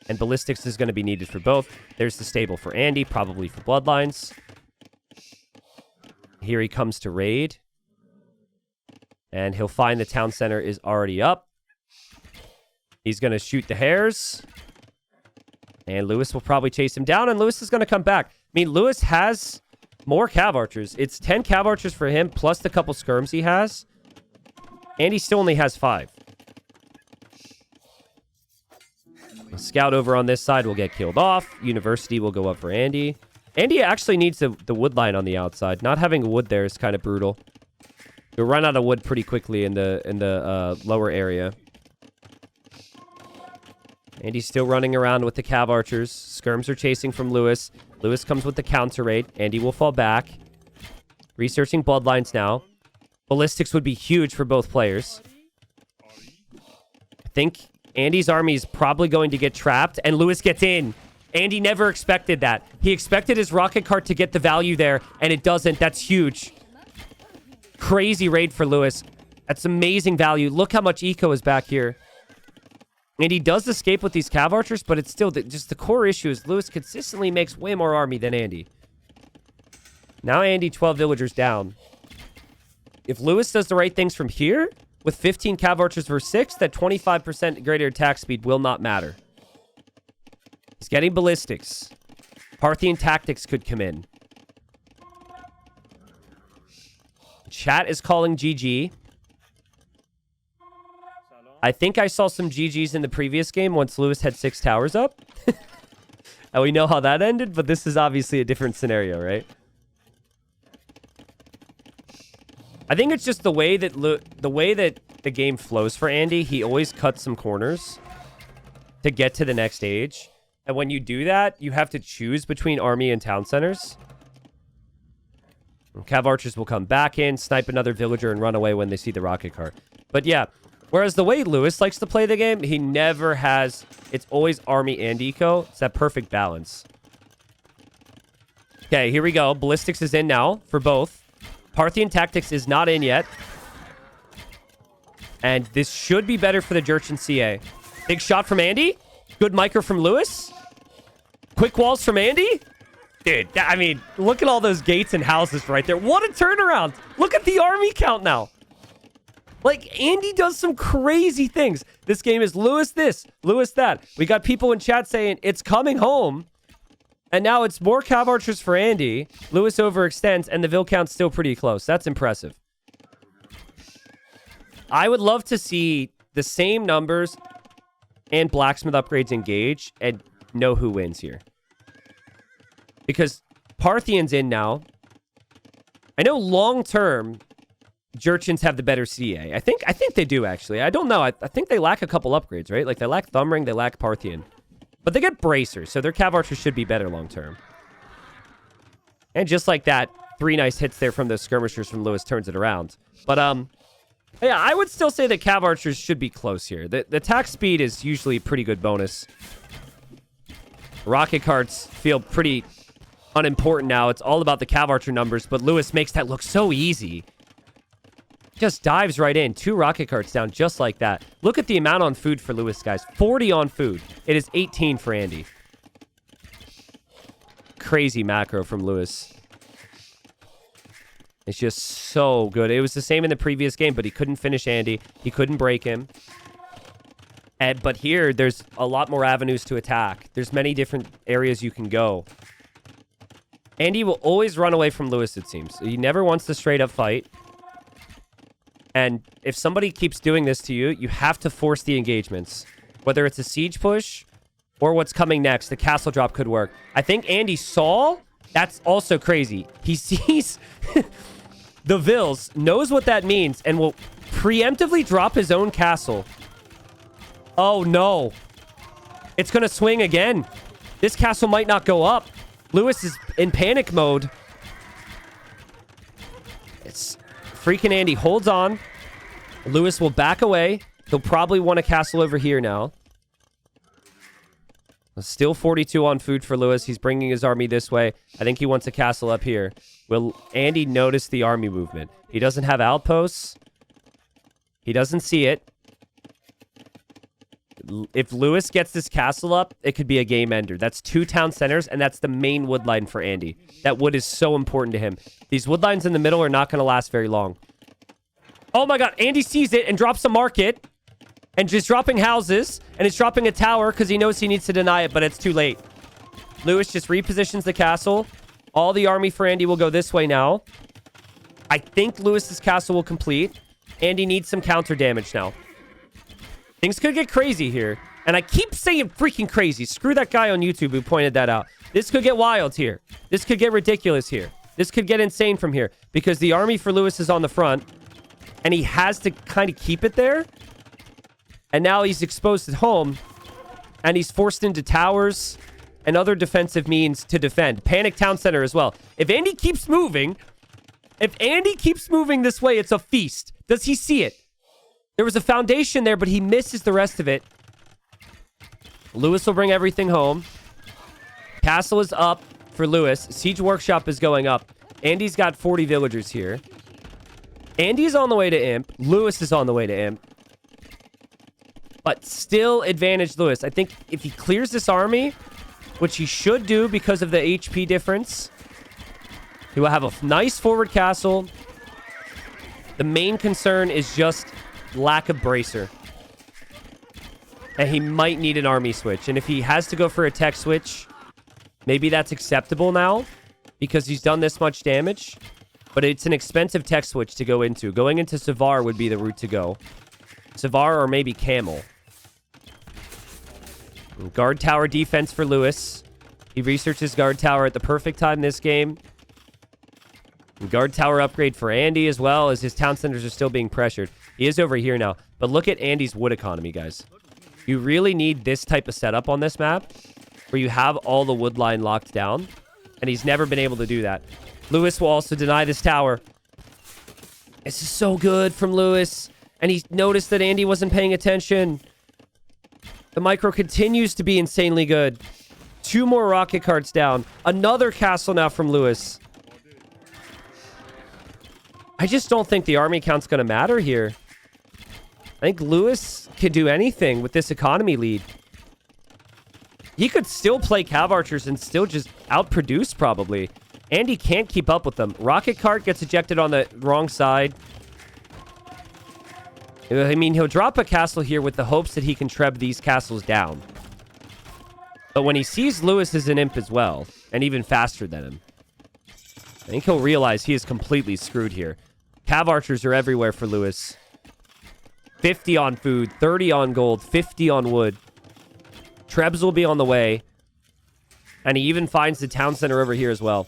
And ballistics is going to be needed for both. There's the stable for Andy, probably for Bloodlines. Here he comes to raid. And he'll find the town center is already up. He's going to shoot the hares. And Lewis will probably chase him down, and Lewis is going to come back. I mean, Lewis has more cav archers. It's 10 cav archers for him, plus the couple skirms he has. And he still only has 5. A scout over on this side will get killed off. University will go up for Andy. Andy actually needs the wood line on the outside. Not having wood there is kind of brutal. You'll run out of wood pretty quickly in the lower area. Andy's still running around with the cav archers. Skirms are chasing from Lewis. Lewis comes with the counter raid. Andy will fall back. Researching bloodlines now. Ballistics would be huge for both players. I think Andy's army is probably going to get trapped, and Lewis gets in. Andy never expected that. He expected his rocket cart to get the value there, and it doesn't. That's huge. Crazy raid for Lewis. That's amazing value. Look how much eco is back here. And he does escape with these cav archers, but it's still just the core issue is Lewis consistently makes way more army than Andy. Now Andy, 12 villagers down. If Lewis does the right things from here, with 15 cav archers versus 6, that 25% greater attack speed will not matter. He's getting ballistics. Parthian tactics could come in. Chat is calling GG. I think I saw some GGs in the previous game once Lewis had 6 towers up. And we know how that ended, but this is obviously a different scenario, right? I think it's just the way that the game flows for Andy. He always cuts some corners to get to the next stage. And when you do that, you have to choose between army and town centers. And Cav archers will come back in, snipe another villager, and run away when they see the rocket cart. But yeah, whereas the way Lewis likes to play the game, he never has... It's always army and eco. It's that perfect balance. Okay, here we go. Ballistics is in now for both. Parthian tactics is not in yet. And this should be better for the Jurchen CA. Big shot from Andy. Good micro from Lewis. Quick walls from Andy. Dude, I mean, look at all those gates and houses right there. What a turnaround. Look at the army count now. Like, Andy does some crazy things. This game is Lewis this, Lewis that. We got people in chat saying it's coming home. And now it's more Cav archers for Andy. Lewis overextends, and the Vil count's still pretty close. That's impressive. I would love to see the same numbers and blacksmith upgrades engage and know who wins here. Because Parthian's in now. I know long-term, Jurchens have the better CA. I think they do, actually. I don't know. I think they lack a couple upgrades, right? Like, they lack Thumb Ring, they lack Parthian. But they get bracers, so their Cav archers should be better long-term. And just like that, 3 nice hits there from those skirmishers from Lewis turns it around. But, yeah, I would still say that Cav archers should be close here. The attack speed is usually a pretty good bonus. Rocket carts feel pretty unimportant now. It's all about the Cav archer numbers, but Lewis makes that look so easy. Just dives right in. 2 rocket carts down just like that. Look at the amount on food for Lewis, guys. 40 on food. It is 18 for Andy. Crazy macro from Lewis. It's just so good. It was the same in the previous game, but he couldn't finish Andy. He couldn't break him. But here, there's a lot more avenues to attack. There's many different areas you can go. Andy will always run away from Lewis, it seems. He never wants to straight up fight. And if somebody keeps doing this to you, you have to force the engagements. Whether it's a siege push or what's coming next, the castle drop could work. I think Andy saw... That's also crazy. He sees the Vils, knows what that means, and will preemptively drop his own castle. Oh, no. It's going to swing again. This castle might not go up. Lewis is in panic mode. It's... FreakinAndy holds on. Lewis will back away. He'll probably want a castle over here now. Still 42 on food for Lewis. He's bringing his army this way. I think he wants a castle up here. Will Andy notice the army movement? He doesn't have outposts. He doesn't see it. If Lewis gets this castle up, it could be a game ender. That's 2 town centers, and that's the main wood line for Andy. That wood is so important to him. These wood lines in the middle are not going to last very long. Oh my god, Andy sees it and drops a market. And just dropping houses. And he's dropping a tower because he knows he needs to deny it, but it's too late. Lewis just repositions the castle. All the army for Andy will go this way now. I think Lewis's castle will complete. Andy needs some counter damage now. Things could get crazy here. And I keep saying freaking crazy. Screw that guy on YouTube who pointed that out. This could get wild here. This could get ridiculous here. This could get insane from here. Because the army for Lewis is on the front. And he has to kind of keep it there. And now he's exposed at home. And he's forced into towers and other defensive means to defend. Panic town center as well. If Andy keeps moving... If Andy keeps moving this way, it's a feast. Does he see it? There was a foundation there, but he misses the rest of it. Lewis will bring everything home. Castle is up for Lewis. Siege Workshop is going up. Andy's got 40 villagers here. Andy's on the way to Imp. Lewis is on the way to Imp. But still advantage Lewis. I think if he clears this army, which he should do because of the HP difference, he will have a nice forward castle. The main concern is just lack of bracer. And he might need an army switch. And if he has to go for a tech switch, Maybe that's acceptable now because he's done this much damage. But it's an expensive tech switch to go into. Going into Savar would be the route to go. Savar or maybe Camel. Guard tower defense for Lewis. He researches guard tower at the perfect time this game. Guard tower upgrade for Andy as well, as his town centers are still being pressured. He is over here now. But look at Andy's wood economy, guys. You really need this type of setup on this map where you have all the wood line locked down. And he's never been able to do that. Lewis will also deny this tower. This is so good from Lewis. And he noticed that Andy wasn't paying attention. The micro continues to be insanely good. 2 more rocket carts down. Another castle now from Lewis. I just don't think the army count's going to matter here. I think Lewis could do anything with this economy lead. He could still play Cav Archers and still just outproduce, probably. Andy can't keep up with them. Rocket cart gets ejected on the wrong side. I mean, he'll drop a castle here with the hopes that he can treb these castles down. But when he sees Lewis as an imp as well, and even faster than him, I think he'll realize he is completely screwed here. Cav Archers are everywhere for Lewis. 50 on food, 30 on gold, 50 on wood. Trebs will be on the way. And he even finds the town center over here as well.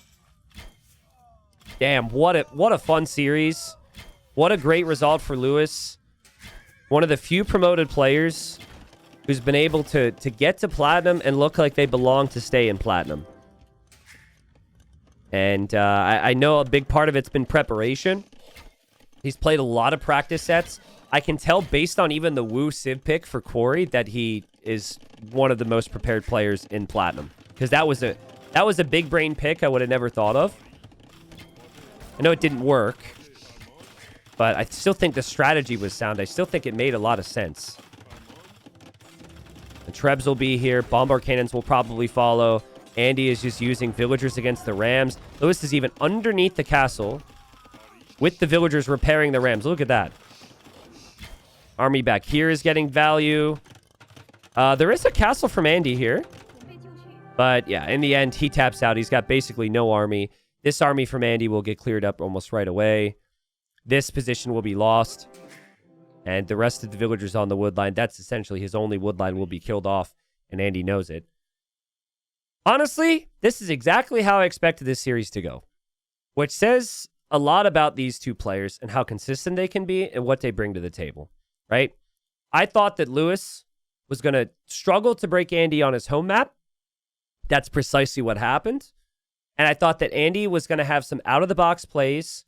Damn, what a fun series. What a great result for Lewis. One of the few promoted players who's been able to get to Platinum and look like they belong to stay in Platinum. And I know a big part of it's been preparation. He's played a lot of practice sets. I can tell based on even the Wu Civ pick for Quarry that he is one of the most prepared players in Platinum. Because that was a big brain pick I would have never thought of. I know it didn't work, but I still think the strategy was sound. I still think it made a lot of sense. The Trebs will be here. Bombard cannons will probably follow. Andy is just using villagers against the Rams. Lewis is even underneath the castle with the villagers repairing the Rams. Look at that. Army back here is getting value. There is a castle from Andy here. But yeah, in the end, he taps out. He's got basically no army. This army from Andy will get cleared up almost right away. This position will be lost. And the rest of the villagers on the wood line, that's essentially his only wood line, will be killed off. And Andy knows it. Honestly, this is exactly how I expected this series to go. Which says a lot about these two players and how consistent they can be and what they bring to the table. Right? I thought that Lewis was going to struggle to break Andy on his home map. That's precisely what happened. And I thought that Andy was going to have some out-of-the-box plays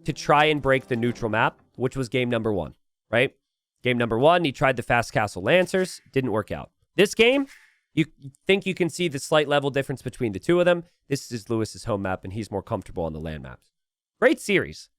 to try and break the neutral map, which was game number 1, right? Game number 1, he tried the Fast Castle Lancers. Didn't work out. This game, you think you can see the slight level difference between the two of them. This is Lewis's home map, and he's more comfortable on the land maps. Great series.